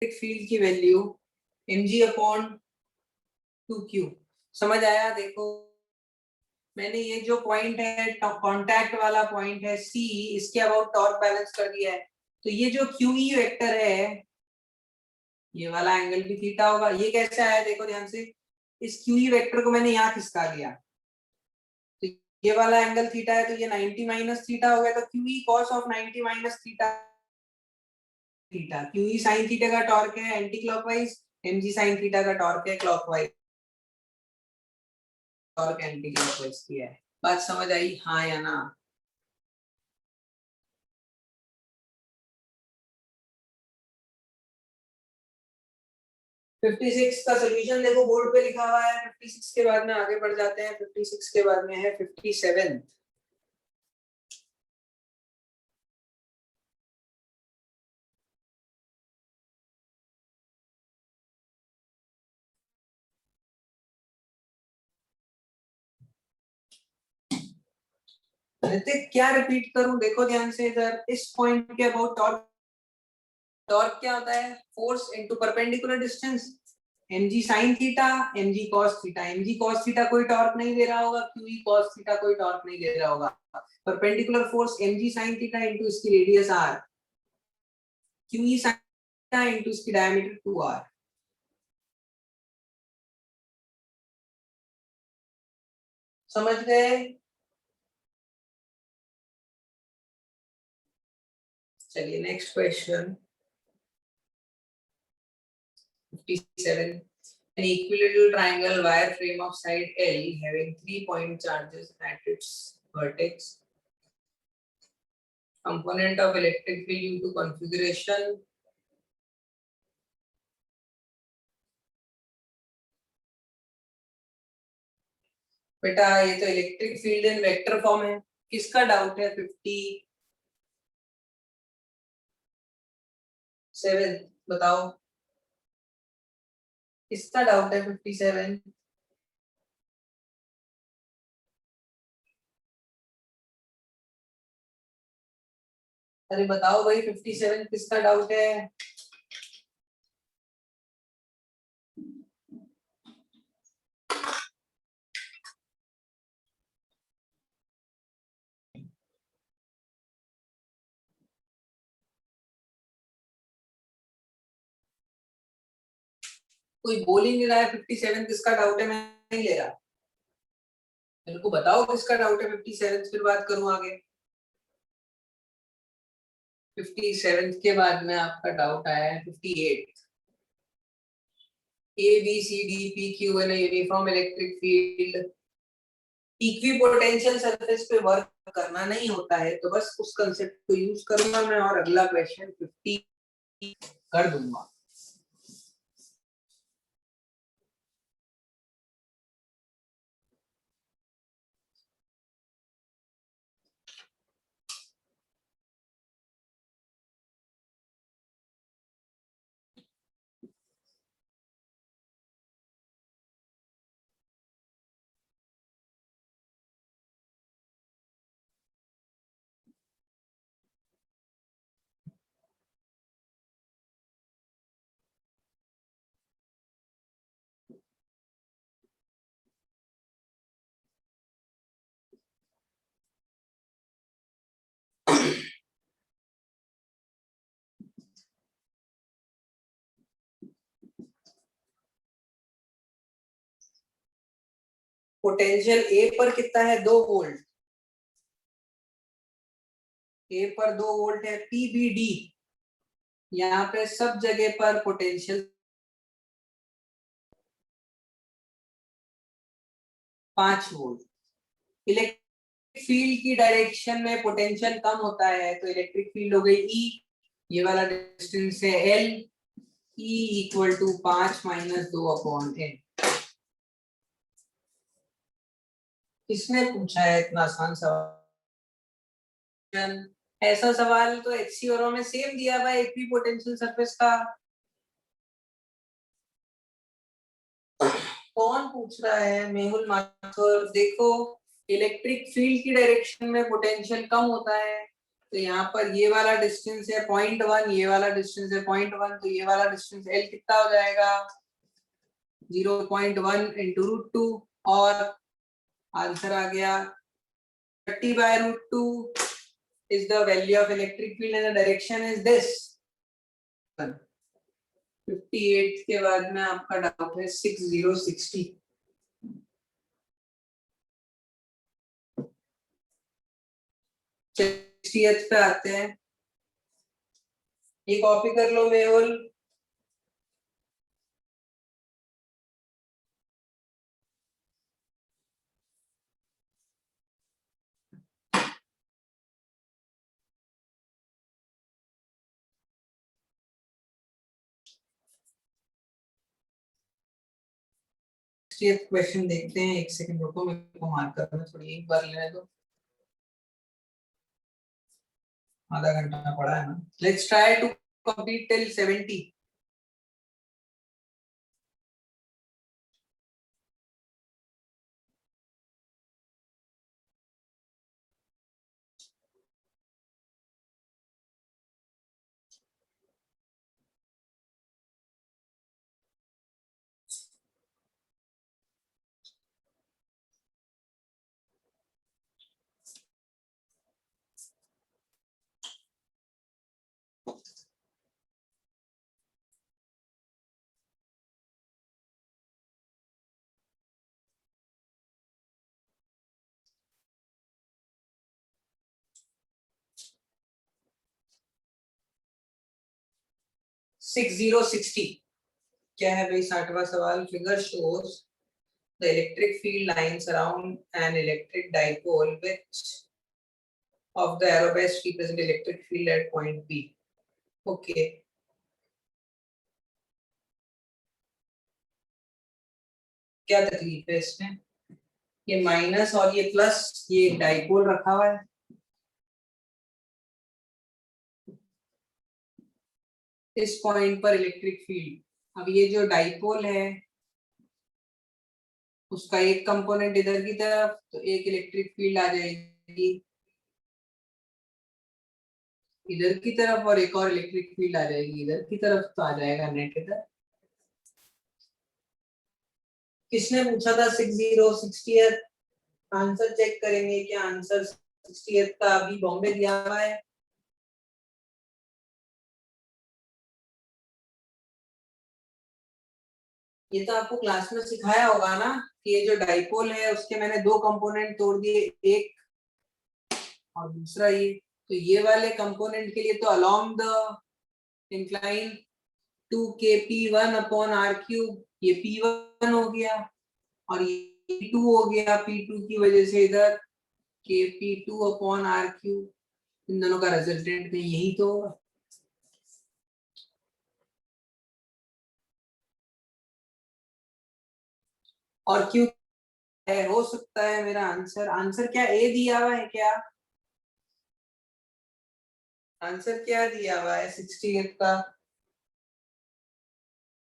फील्ड की वैल्यू mg अपॉन 2q। समझ आया, देखो मैंने ये जो पॉइंट है कांटेक्ट वाला पॉइंट है C, इसके अबाउट टॉर्क बैलेंस कर दिया है। तो ये जो QE वेक्टर है, ये वाला एंगल भी थीटा होगा। ये कैसे आया देखो ध्यान से, इस QE वेक्टर को मैंने यहाँ खिसका दिया, तो ये वाला एंगल थीटा है, तो ये 90 माइनस थीटा हो गया, तो QE cos of 90 minus theta theta. QE sin theta का टॉर्क है anti clockwise, mg sin theta का टॉर्क है क्लॉकवाइज, टॉर्क एंटी क्लॉकवाइज किया है। बात समझ आई हाँ या ना? 56 का सोल्यूशन देखो बोर्ड पे लिखा हुआ है। 56 के बाद में आगे बढ़ जाते हैं, 56 के बाद में है 57। ऋतिक क्या रिपीट करूं, देखो ध्यान से इधर, इस पॉइंट के अबाउट टॉर्क, टॉर्क क्या होता है, force into perpendicular distance, mg sin theta mg cos theta. mg cos theta कोई टॉर्क नहीं दे रहा होगा, QE cos थीटा कोई टॉर्क नहीं दे रहा होगा, perpendicular force mg sin theta into इसकी radius r, QE sin theta into इसकी डायमीटर 2r। समझ गए? चलिए next question 57। An equilateral triangle wire frame of side L having 3 point charges at its vertex. Component of electric field due to configuration. बेटा ये तो electric field इन vector form है, किसका doubt है? 57 बताओ, किसका डाउट है 57? अरे बताओ भाई 57 किसका डाउट है? कोई बोल ही नहीं रहा है 57 किसका डाउट है, मैं नहीं ले रहा। मेरे को बताओ किसका डाउट है 57, फिर बात करूं आगे। 57 के बाद में आपका डाउट आया है 58। A B C D P Q N uniform electric field equipotential surface पे वर्क करना नहीं होता है, तो बस उस कंसेप्ट को यूज करूंगा मैं और अगला क्वेश्चन 50 कर दूंगा। पोटेंशियल ए पर कितना है? 2 वोल्ट। ए पर 2 वोल्ट है, पीबीडी। यहाँ पे सब जगह पर पोटेंशियल 5 वोल्ट। इलेक्ट्रिक फील्ड की डायरेक्शन में पोटेंशियल कम होता है, तो इलेक्ट्रिक फील्ड हो गई ई, ये वाला डिस्टेंस है L, E equal to 5 minus 2 upon N. किसने पूछा है इतना आसान सवाल? ऐसा सवाल तो एचसी और में सेम दिया हुआ है, इक्वी पोटेंशियल सरफेस का। कौन पूछ रहा है? मेहुल माथुर। देखो, इलेक्ट्रिक फील्ड की डायरेक्शन में पोटेंशियल कम होता है, तो यहाँ पर ये वाला डिस्टेंस है 0.1, ये वाला डिस्टेंस है 0.1, तो ये वाला डिस्टेंस एल कितना हो जाएगा? 0.1 इंटू रूट टू, और आंसर आ गया 30/√2 is the value of electric field and the direction is this। 58 के बाद में आपका डाउट है 6060। पे आते हैं, ये कॉपी कर लो मेहुल। क्वेश्चन देखते हैं, एक सेकंड रुको, मेरे को मार्क करना थोड़ी, एक बार लेने दो, आधा घंटा पड़ा है ना। Let's try to complete till 70। Six zero sixty क्या है भाई? 60वां सवाल। Figure shows the electric field lines around an electric dipole which of the arrow base represent electric field at point P। Okay, क्या तकलीफ है इसमें? ये माइनस और ये प्लस, ये डाइपोल रखा हुआ है, इस पॉइंट पर इलेक्ट्रिक फील्ड। अब ये जो डाइपोल है उसका एक कंपोनेंट इधर की तरफ, तो एक इलेक्ट्रिक फील्ड आ जाएगी, इधर की तरफ और एक और इलेक्ट्रिक फील्ड आ जाएगी इधर की तरफ, तो आ जाएगा नेट इधर। किसने पूछा था 60 आंसर चेक करेंगे क्या? आंसर 60 का अभी बॉम्बे दिया हुआ है। ये तो आपको क्लास में सिखाया होगा ना कि ये जो डाइपोल है उसके मैंने दो कंपोनेंट तोड़ दिए, एक और दूसरा ये। तो ये वाले कंपोनेंट के लिए तो along the incline 2kp1 upon r cube, ये p1 हो गया, और ये p2 हो गया, p2 की वजह से इधर kp2 अपॉन r क्यूब। इन दोनों का रिजल्टेंट में यही तो होगा। और क्यों है, हो सकता है मेरा आंसर, आंसर क्या ए दिया हुआ है क्या? आंसर क्या दिया हुआ है 68 का?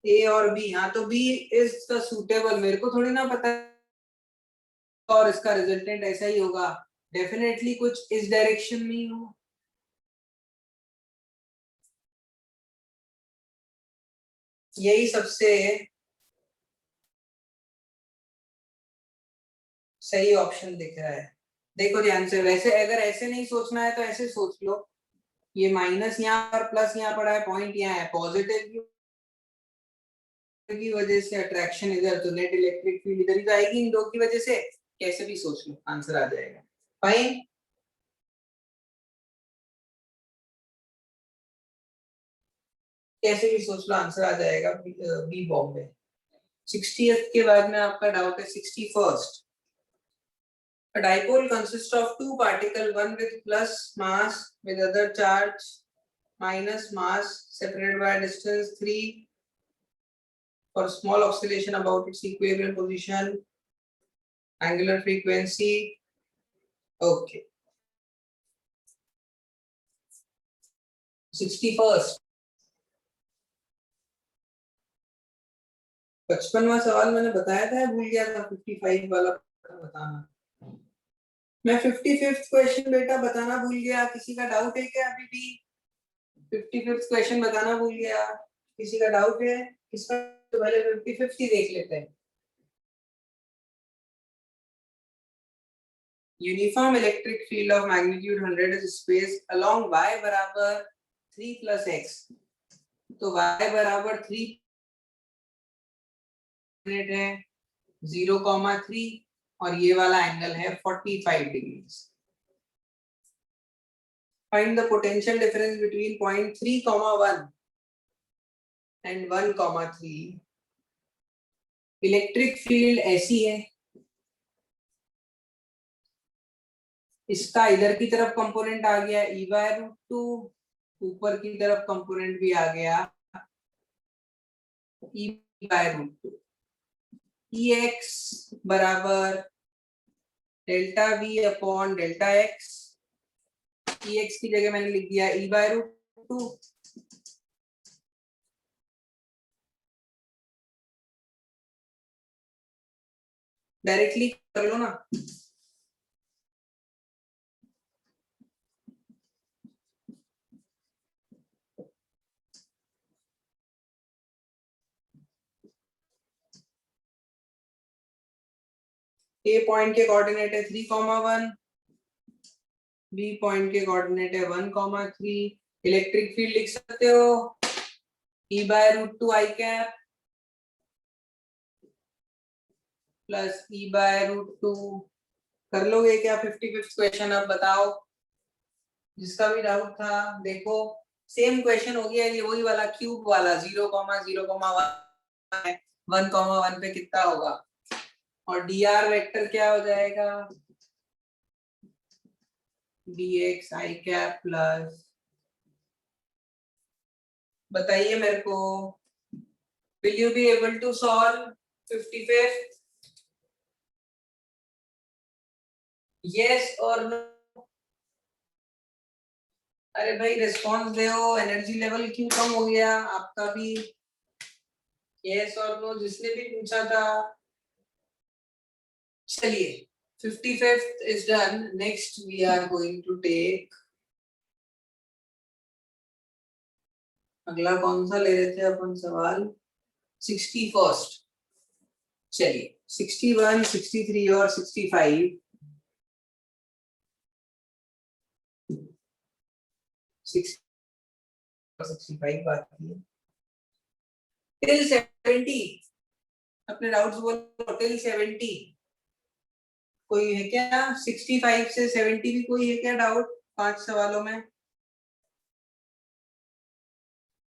ए और बी, हाँ तो बी इज द सुटेबल, मेरे को थोड़ी ना पता है, और इसका रिजल्टेंट ऐसा ही होगा, डेफिनेटली कुछ इस डायरेक्शन में ही हो। यही सबसे सही ऑप्शन दिख रहा है। देखो ध्यान से, वैसे अगर ऐसे नहीं सोचना है तो ऐसे सोच लो, ये माइनस यहाँ और प्लस यहाँ पड़ा है, पॉइंट यहाँ है, पॉजिटिव की वजह से अट्रैक्शन इधर, तो नेट इलेक्ट्रिक फील्ड इधर ही जाएगी इन दो की वजह से। कैसे भी सोच लो आंसर आ जाएगा। फाइन, कैसे भी सोच लो आंसर आ जाएगा, बी बॉम्बे। 60th के बाद में आपका डाउट है 61st। A dipole consists of two particles, one with plus mass with other charge minus mass, separated by a distance 3 for small oscillation about its equilibrium position, angular frequency. Okay. 61st, 55वां सवाल मैंने बताया था, भूल गया था 55 वाला बताना। मैं 55th क्वेश्चन बेटा बताना भूल गया, किसी का डाउट है क्या अभी भी? 55th क्वेश्चन बताना भूल गया, किसी का डाउट है? किसका? तो पहले 55th ही देख लेते हैं। Uniform electric field of magnitude 100 is space along y बराबर 3 प्लस x। तो y बराबर 3 है 0,3, और ये वाला एंगल है 45 degree. Find the potential difference between point 3,1 and 1,3। Electric field ऐसी है, इसका इधर की तरफ कंपोनेंट आ गया e/√2, ऊपर की तरफ कंपोनेंट भी आ गया e/√2। Ex बराबर delta v upon delta x। Ex की जगह मैंने लिख दिया e/√2। डायरेक्टली कर लो ना। ए पॉइंट के कोऑर्डिनेट है 3,1, बी पॉइंट के कोऑर्डिनेट है 1,3। इलेक्ट्रिक फील्ड लिख सकते हो e/√2 i cap plus e/√2। कर लोगे क्या 55th क्वेश्चन? अब बताओ, जिसका भी डाउट था देखो, सेम क्वेश्चन हो गया, ये वही वाला क्यूब वाला 0,0,1 1,1 पे कितना होगा, और dr वेक्टर क्या हो जाएगा dx i कैप प्लस, बताइए मेरे को, will you be able to solve 55th? yes or no? अरे भाई रिस्पॉन्स दो, एनर्जी लेवल क्यों कम हो गया आपका भी? yes और no जिसने भी पूछा था। चलिए 55th is done. Next we are going to take अगला कौन सा ले रहे थे अपन सवाल? 61st। चलिए 61, 63 और 65 65 बाकी है। टिल 70 अपने डाउट्स बोलो। टिल 70 कोई है क्या? 65 से 70 भी कोई है क्या डाउट 5 सवालों में?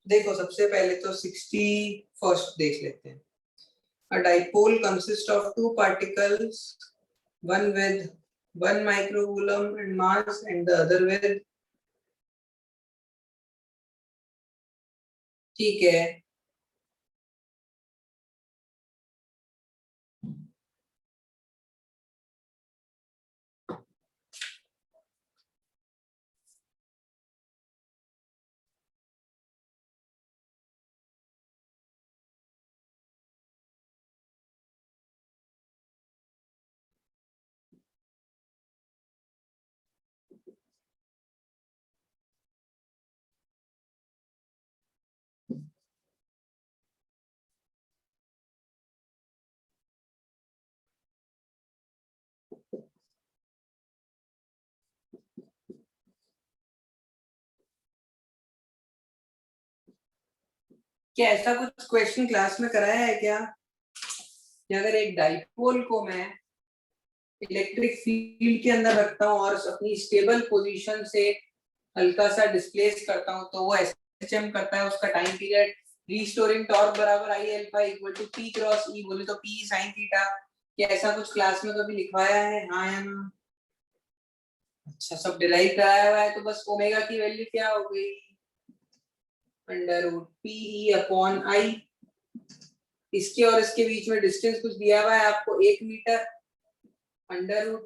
देखो सबसे पहले तो 61st देख लेते हैं। A dipole consists of two particles, one with 1 microcoulomb in mass and the other with, ठीक है, क्या ऐसा कुछ क्वेश्चन क्लास में कराया है क्या कि अगर एक डाइपोल को मैं इलेक्ट्रिक फील्ड के अंदर रखता हूँ और अपनी स्टेबल पोजीशन से हल्का सा डिस्प्लेस करता हूँ तो वो एसएचएम करता है, उसका टाइम पीरियड रीस्टोरिंग टॉर्क बराबर I alpha equal to P cross E, बोले तो पी साइन थीटा। क्या ऐसा कुछ क्लास में कभी लिखवाया है? हाँ या ना? अच्छा सब डिराइव कराया हुआ है। तो बस ओमेगा की वैल्यू क्या हो गई? Under root P E upon I. इसके और इसके बीच में डिस्टेंस कुछ दिया हुआ है आपको 1 metre. Under root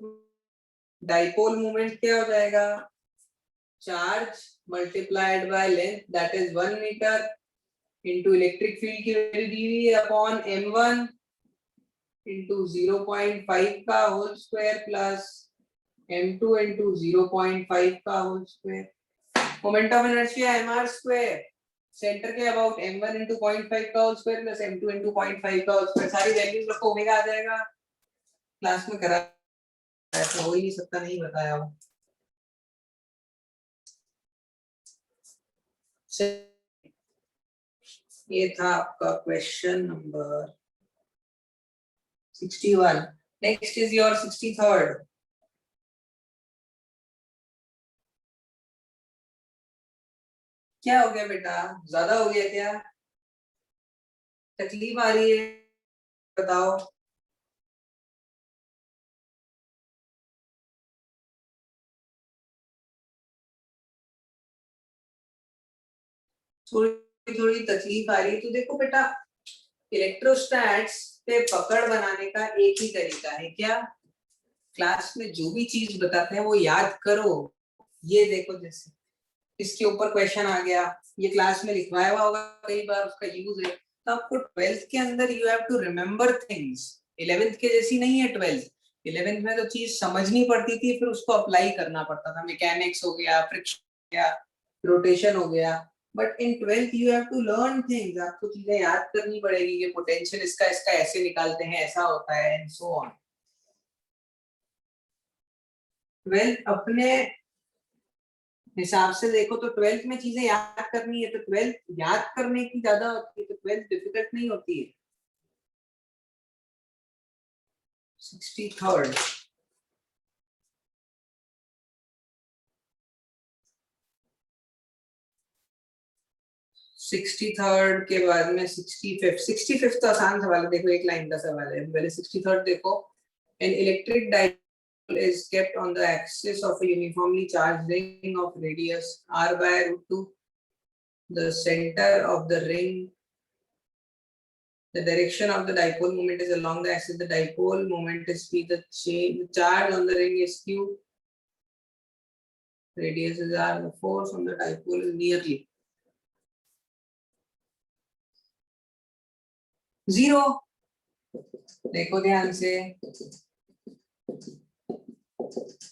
dipole moment क्या हो जाएगा? Charge multiplied by length that is 1 metre into electric field की वैल्यू दी हुई है अपॉन m1 इंटू 0.5 का whole square plus m2 into 0.5 का whole square. Moment of inertia mr square centre के अबाउट m1 इंटू 0.5 का whole square plus m2 into 0.5 का whole square. सारी वैल्यूज रखो, ओमेगा आ जाएगा। क्लास में करा ऐसा हो ही नहीं सकता, नहीं बताया हो। ये था आपका question number 61। Next is your 63rd। क्या हो गया बेटा, ज्यादा हो गया क्या? तकलीफ आ रही है? बताओ। थोड़ी थोड़ी तकलीफ आ रही है तो देखो बेटा, इलेक्ट्रोस्टैट्स पे पकड़ बनाने का एक ही तरीका है। क्या? क्लास में जो भी चीज बताते हैं वो याद करो। ये देखो जैसे इसके ऊपर क्वेश्चन आ गया, ये क्लास में लिखवाया हुआ होगा कई बार, उसका यूज है। तो आपको 12th के अंदर you have to remember things. 11th के जैसी नहीं है 12th। 11th में तो चीज समझनी पड़ती थी, फिर उसको अप्लाई करना पड़ता था। मैकेनिक्स हो गया, फ्रिक्शन हो गया, रोटेशन हो गया। But in 12th you have to learn things. आपको चीजें याद करनी पड़ेगी कि पोटेंशियल इसका इसका ऐसे निकालते हैं, ऐसा होता है एंड सो ऑन। 12th अपने हिसाब से देखो तो 12th में चीजें याद करनी है तो 12th याद करने की ज्यादा होती है, तो 12th डिफिकल्ट नहीं होती है। 63rd 63rd के बाद में 65th। 65th तो आसान सवाल है, देखो एक लाइन का सवाल है। पहले 63rd देखो। N electric dipole is kept on the axis of a uniformly charged ring of radius r by √2. The center of the ring, the direction of the dipole moment is along the axis. The dipole moment is p. The charge on the ring is q. Radius is r. The force on the dipole is nearly 0. देखो ध्यान से,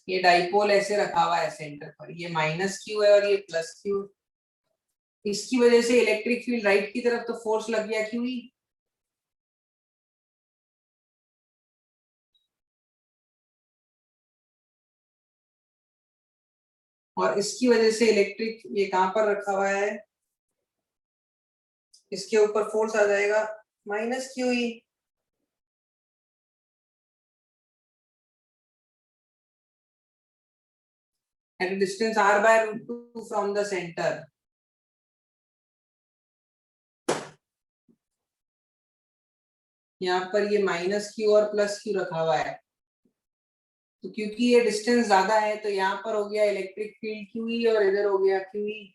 ये dipole ऐसे रखा हुआ है centre पर, ये माइनस क्यू है और ये प्लस क्यू। इसकी वजह से इलेक्ट्रिक फील्ड राइट की तरफ तो फोर्स लग गया क्यों, और इसकी वजह से इलेक्ट्रिक ये कहां पर रखा हुआ है, इसके ऊपर फोर्स आ जाएगा minus Q E. at a distance r by root 2 from the center, यहाँ पर ये माइनस क्यू और प्लस क्यू रखा हुआ है, तो क्योंकि ये डिस्टेंस ज्यादा है तो यहाँ पर हो गया इलेक्ट्रिक फील्ड क्यूई और इधर हो गया क्यूई।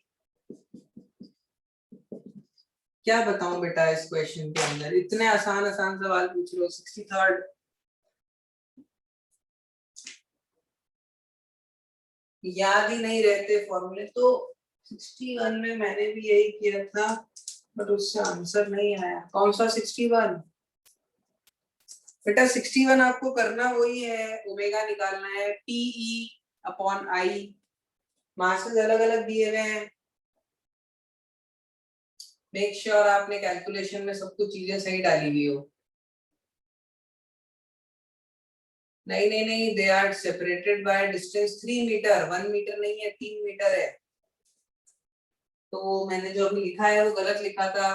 क्या बताऊं बेटा इस क्वेश्चन के अंदर इतने आसान आसान सवाल पूछ रहे हो। 63rd याद ही नहीं रहते फॉर्मूले तो 61 में मैंने भी यही किया था बट उससे आंसर नहीं आया। कौन सा 61 बेटा? 61 आपको करना वही है, ओमेगा निकालना है, पीई अपॉन आई, मासेस अलग अलग दिए हुए हैं। मेक श्योर आपने कैलकुलेशन में सब कुछ चीजें सही डाली हुई हो। नहीं नहीं नहीं, they are separated by distance 3 metre, 1 metre नहीं है 3 मीटर है। तो मैंने जो अभी लिखा है वो गलत लिखा था।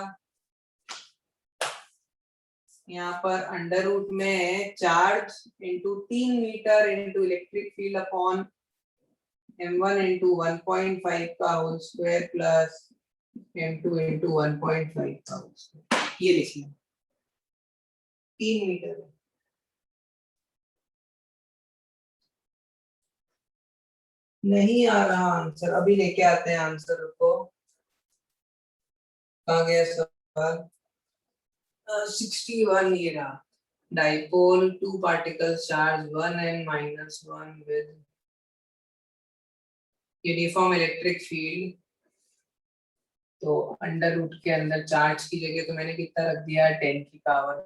यहाँ पर अंडर रूट में charge into 3 metre into electric field upon m1 into 1.5 का whole square plus m2 into 1.5 का होल स्क्वायर, ये लिखना 3 मीटर है। नहीं आ रहा आंसर, अभी लेके आते हैं आंसर को। कहाँ गया सवाल? 61 ये रहा। Dipole two particles charge 1n-1 with uniform electric field. तो अंडर रूट के अंदर चार्ज की जगह तो मैंने कितना रख दिया 10 की पावर,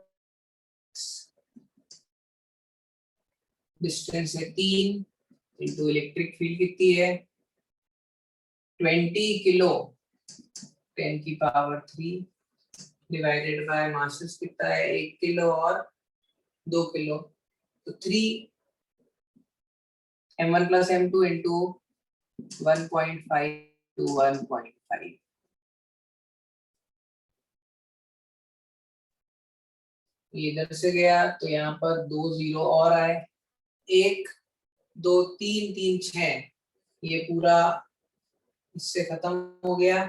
डिस्टेंस है 3 इंटू इलेक्ट्रिक फील्ड कितनी है 20 किलो 10 की पावर 3 डिवाइडेड बाय मासेस कितना है 1 किलो और 2 किलो, तो 3 m1 plus m2 into 1.5 to 1.5। इधर से गया तो यहाँ पर 2 जीरो और आए, 1 2 3 3 6, ये पूरा इससे खत्म हो गया।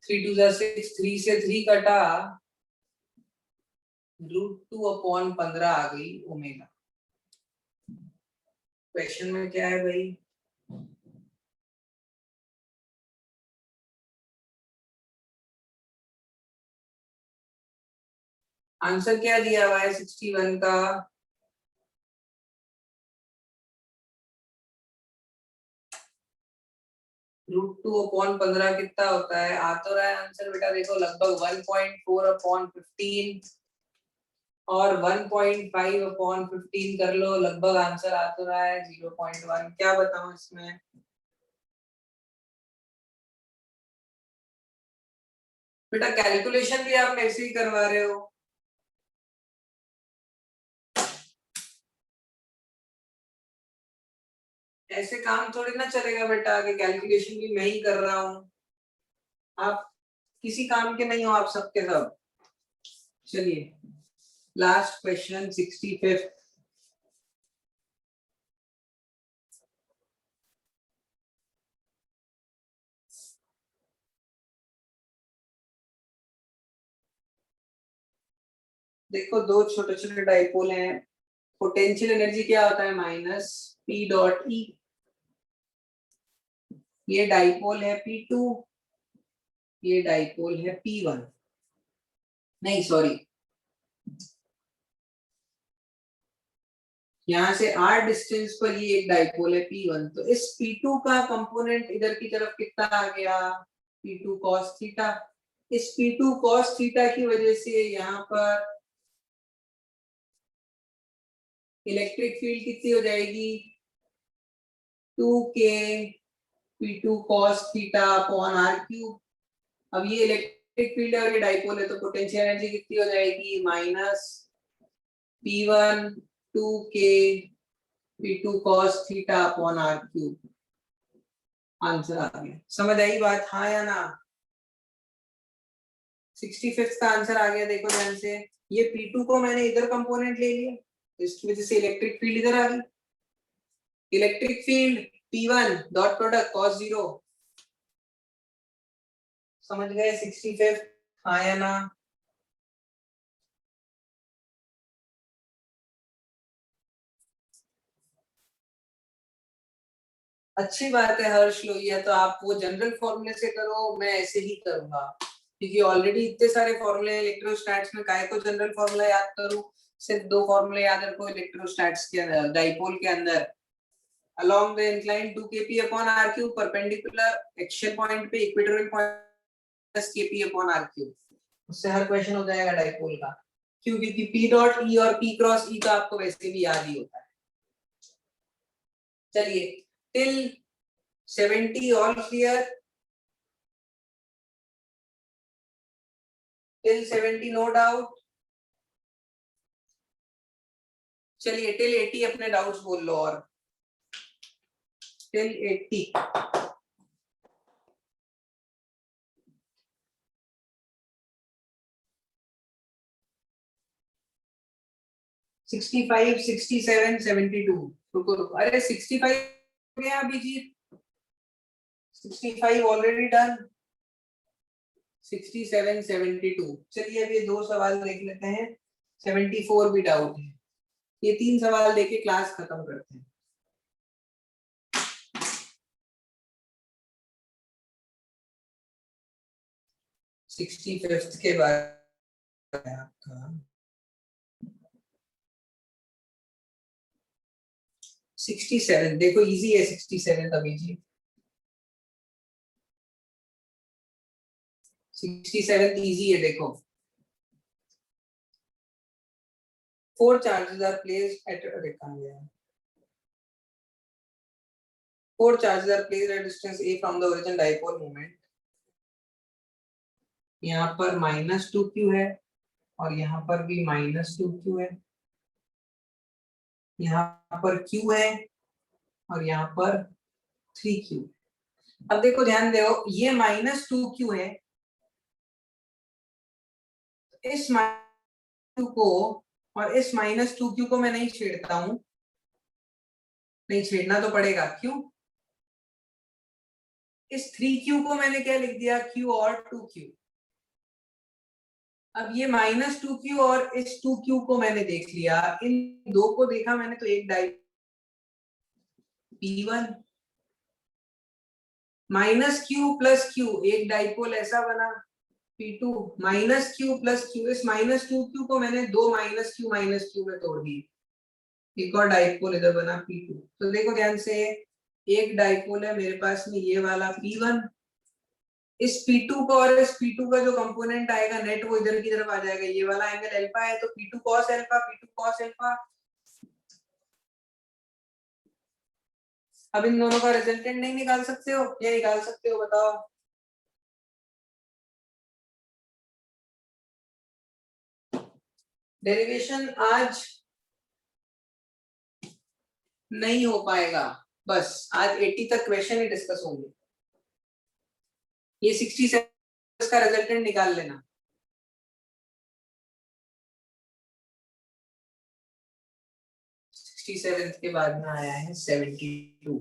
3 2 6, 3 से 3 कटा, √2/15 आ गई ओमेगा। क्वेश्चन में क्या है भाई? आंसर क्या दिया हुआ है 61 का? √2/15 कितना होता है? आ तो रहा है आंसर बेटा, देखो लगभग 1.4/15 और 1.5/15 कर लो, लगभग आंसर आ तो रहा है 0.1। क्या बताऊं इसमें? बेटा कैलकुलेशन भी आप ऐसे ही करवा रहे हो। ऐसे काम थोड़ी ना चलेगा बेटा कि कैलकुलेशन भी मैं ही कर रहा हूँ। आप किसी काम के नहीं हो, आप सबके सब। चलिए लास्ट क्वेश्चन 65th। देखो दो छोटे छोटे डाइपोल हैं, पोटेंशियल एनर्जी क्या होता है माइनस पी डॉट ई। ये डाइपोल है P2, ये डाइपोल है P1, नहीं सॉरी, यहाँ से r डिस्टेंस पर ये एक डाइपोल है P1, तो इस P2 का कंपोनेंट इधर की तरफ कितना आ गया P2 cos थीटा। इस P2 cos थीटा की वजह से यहाँ पर इलेक्ट्रिक फील्ड कितनी हो जाएगी 2k P2 cos theta upon r cube. अब ये इलेक्ट्रिक फील्ड है और ये डाइपोल है, तो पोटेंशियल एनर्जी कितनी हो जाएगी, minus P1 2k P2 cos theta upon r cube. Answer आ गया। समझ आई बात, हाँ या ना? 65th का आंसर आ गया, देखो ध्यान से। ये P2 को मैंने इधर कंपोनेंट ले लिया, इसकी वजह से इलेक्ट्रिक फील्ड इधर आ गई। Electric field P1 dot product cos 0। समझ गए 65th, हाँ या ना? अच्छी बात है हर्ष लोहिया। तो आप वो जनरल फॉर्मूले से करो, मैं ऐसे ही करूंगा, क्योंकि ऑलरेडी इतने सारे फॉर्मूले इलेक्ट्रोस्टैट्स में, काहे को जनरल फॉर्मूला याद करूं? सिर्फ 2 फॉर्मूले याद रखो इलेक्ट्रोस्टैट्स के अंदर, डाइपोल के अंदर। along the incline 2 kp upon r cube perpendicular axial point पे equatorial point plus kp upon r cube। उससे हर क्वेश्चन हो जाएगा डाइपोल का। क्यों? क्योंकि p डॉट e और p क्रॉस e का आपको वैसे भी याद ही होता है। चलिए till 70 all clear, till 70 no doubt. चलिए टिल 80 अपने डाउट्स बोल लो, और टिल 80 65 67 72। रुको रुको, अरे 65 गया अभिजीत, 65 ऑलरेडी डन, 67 72। चलिए अब ये 2 सवाल देख लेते हैं, 74 भी डाउट है। ये 3 सवाल देके क्लास खत्म करते हैं। सिक्सटी फिफ्थ के बाद आपका 67, देखो इजी है 67 अभी जी। 67 इजी है, देखो। 4 charges are placed at a 4 charges are placed at distance a from the origin dipole moment। यहाँ पर -2q है और यहाँ पर भी -2q है, यहाँ पर q है और यहाँ पर 3q। अब देखो ध्यान दो, ये -2q है, इस -2 को और इस -2q को मैं नहीं छेड़ता हूं, नहीं छेड़ना तो पड़ेगा। क्यों? इस 3q को मैंने क्या लिख दिया, q और 2q। अब ये -2q और इस 2q को मैंने देख लिया, इन दो को देखा मैंने, तो एक डाई P1 -q प्लस q, एक डाइपोल ऐसा बना P2 -q प्लस q। इस -2q को मैंने दो -q में तोड़ दी, एक और डाइपोल इधर बना P2। तो देखो ध्यान से, एक डाइपोल है मेरे पास में ये वाला P1, इस P2 को और इस P2 का जो कंपोनेंट आएगा नेट, वो इधर की तरफ आ जाएगा। ये वाला एंगल अल्फा है, तो P2 cos alpha, P2 cos alpha. अब इन दोनों का रिजल्टेंट नहीं निकाल सकते हो या निकाल सकते हो, बताओ? डेरिवेशन आज नहीं हो पाएगा, बस आज 80 तक क्वेश्चन ही डिस्कस होंगे। ये 67 का रिजल्टेंट निकाल लेना। 67 के बाद में आया है 72।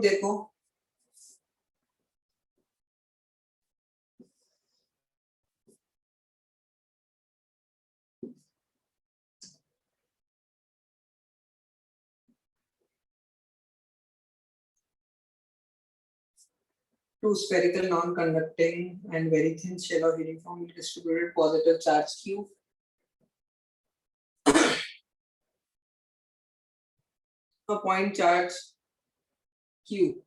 देखो, two spherical non-conducting and very thin shell of uniformly distributed positive charge Q a point charge Q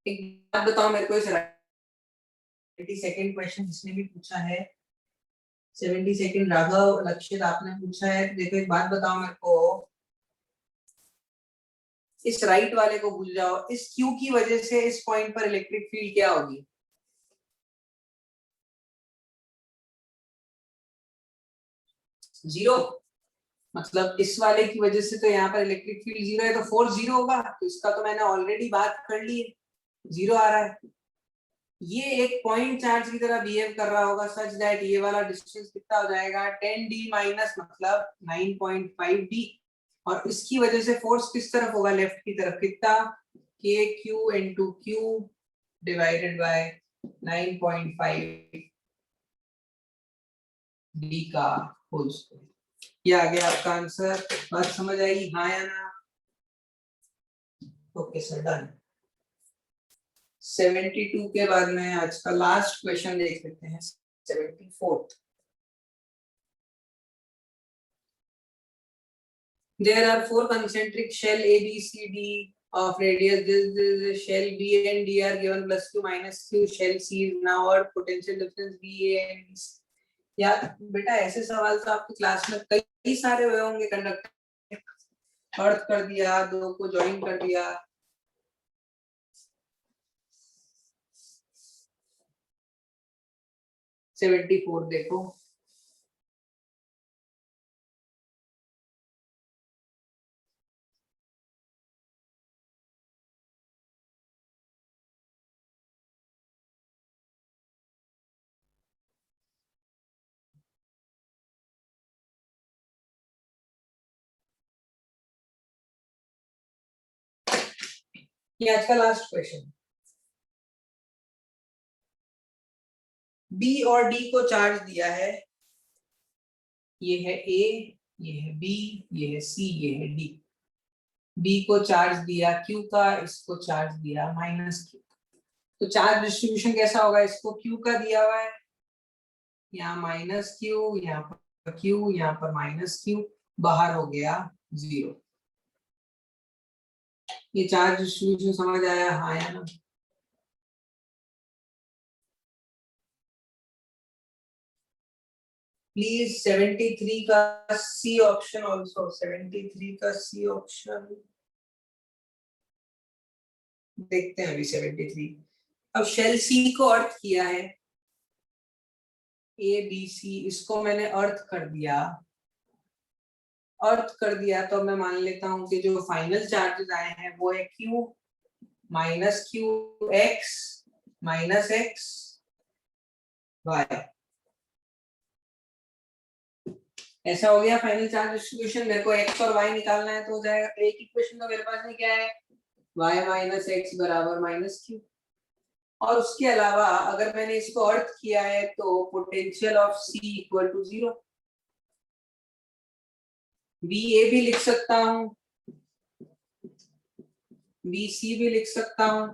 एक बात बताओ मेरे को, इस 72nd क्वेश्चन जिसने भी पूछा है, 72nd राघव लक्षित आपने पूछा है, तो देखो एक बात बताओ मेरे को, इस राइट वाले को भूल जाओ, इस क्यू की वजह से इस पॉइंट पर इलेक्ट्रिक फील्ड क्या होगी? जीरो। मतलब इस वाले की वजह से तो यहाँ पर इलेक्ट्रिक फील्ड जीरो है, तो फोर्स जीरो होगा, तो इसका तो मैंने ऑलरेडी बात कर ली है, जीरो आ रहा है। ये एक पॉइंट चार्ज की तरह बिहेव कर रहा होगा सच दैट ये वाला डिस्टेंस कितना हो जाएगा 10d माइनस मतलब 9.5d, और इसकी वजह से फोर्स किस तरफ होगा, लेफ्ट की तरफ, कितना, k q into q divided by 9.5 d का होल स्क्वायर। ये आ गया आपका आंसर। बात समझ आई, हाँ या ना? Okay sir, done. 72 के बाद में आज का लास्ट क्वेश्चन देख लेते हैं, 74th। There are four concentric shell A, B, C, D of radius. This shell B and D are given plus Q minus Q. Shell C is now at potential difference B, A and B. यार बेटा ऐसे सवाल तो आपकी class में कई सारे हुए होंगे। कंडक्टर अर्थ कर दिया, दो को ज्वाइन कर दिया। सेवेंटी फोर देखो, ये आज का लास्ट क्वेश्चन। बी और डी को चार्ज दिया है, ये है ए, ये है बी, ये है सी, ये है डी। बी को चार्ज दिया क्यू का, इसको चार्ज दिया माइनस क्यू। तो चार्ज डिस्ट्रीब्यूशन कैसा होगा, इसको क्यू का दिया हुआ है, यहाँ माइनस क्यू, यहाँ पर क्यू, यहाँ पर माइनस क्यू, बाहर हो गया जीरो। ये चार्ज डिस्ट्रीब्यूशन समझ आया, हाँ या ना? प्लीज 73 का सी ऑप्शन ऑल्सो, 73 का सी ऑप्शन देखते हैं अभी। 73 अब शेल सी को अर्थ किया है, ए बी सी, इसको मैंने अर्थ कर दिया। अर्थ कर दिया तो मैं मान लेता हूं कि जो फाइनल चार्जेस आए हैं वो है Q minus Q X minus X Y. ऐसा हो गया फाइनल चार्ज डिस्ट्रीब्यूशन। मेरे को एक्स और वाई निकालना है तो हो जाएगा, एक इक्वेशन तो मेरे पास में क्या है, वाई माइनस एक्स बराबर माइनस क्यू। और उसके अलावा अगर मैंने इसको अर्थ किया है तो potential of C equal to zero. V A भी लिख सकता हूँ, वी सी भी लिख सकता हूँ,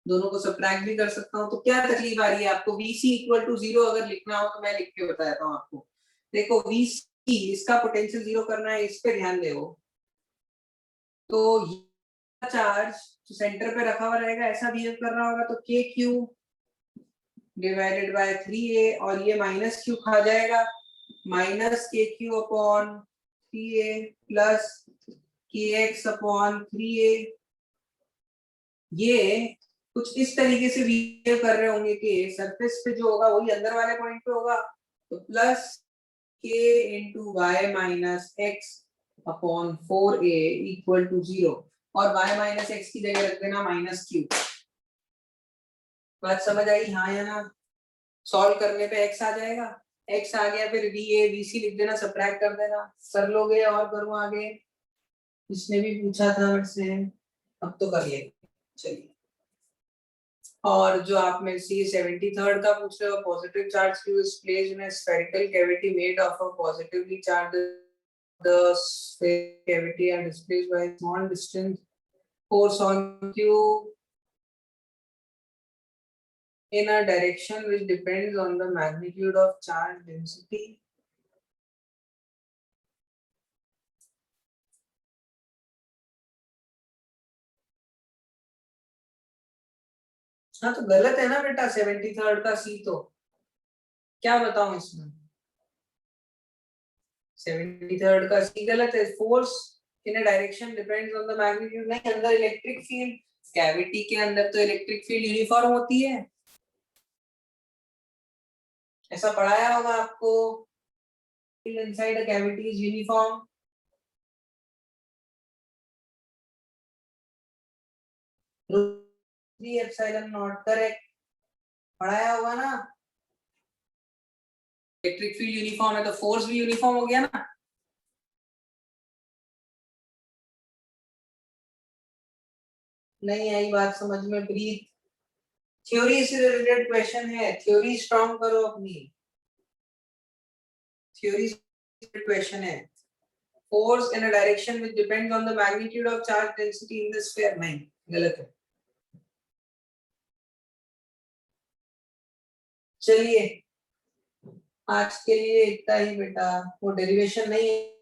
दोनों को सब्ट्रैक्ट भी कर सकता हूँ। तो क्या तकलीफ आ रही है आपको, V C equal to zero अगर लिखना हो तो मैं लिख के बताता हूँ आपको। देखो वी सी, इसका पोटेंशियल जीरो करना है, इस पे ध्यान दो। तो चार्ज जो सेंटर पे रखा हुआ रहेगा ऐसा बिहेव कर रहा होगा, तो के क्यू डिवाइडेड बाय 3a, और ये माइनस क्यू खा जाएगा, minus K Q upon 3a plus के एक्स अपॉन 3a। ये कुछ इस तरीके से बिहेव कर रहे होंगे कि सरफेस पे जो होगा वही अंदर वाले पॉइंट पे होगा, तो plus K into Y minus X upon 4a equal to zero, और y माइनस एक्स की जगह रख देना माइनस क्यू। बात समझ आई, हाँ या ना? सॉल्व करने पे x आ जाएगा, x आ गया, फिर वी ए बी सी लिख देना, सब्ट्रैक्ट कर देना। कर लोगे और करूँ आगे? जिसने भी पूछा था मुझसे, अब तो कर लेंगे, चलिए। और जो आप में से 73rd का पूछ रहे हो, positive charge Q is placed in a spherical cavity made of a positively charged, the cavity and displaced by a small distance force on Q in a direction which depends on the magnitude of charge density. हाँ तो गलत है ना बेटा 73rd का सी, तो क्या बताऊं इसमें? 73rd का सी गलत है। Force in a direction depends on the magnitude, नहीं, अंदर इलेक्ट्रिक फील्ड, कैविटी के अंदर तो इलेक्ट्रिक फील्ड यूनिफॉर्म होती है, ऐसा पढ़ाया होगा आपको, inside a cavity is uniform. Epsilon not correct, पढ़ाया होगा ना। इलेक्ट्रिक फील्ड यूनिफॉर्म है तो फोर्स भी यूनिफॉर्म हो गया ना। नहीं आई बात समझ में? ब्रीथ, थ्योरी से रिलेटेड क्वेश्चन है, थ्योरी स्ट्रांग करो अपनी, थ्योरी से क्वेश्चन है। Force in a direction which depends on the magnitude of charge density in the sphere, नहीं, गलत है। चलिए आज के लिए इतना ही बेटा, वो डेरिवेशन नहीं है।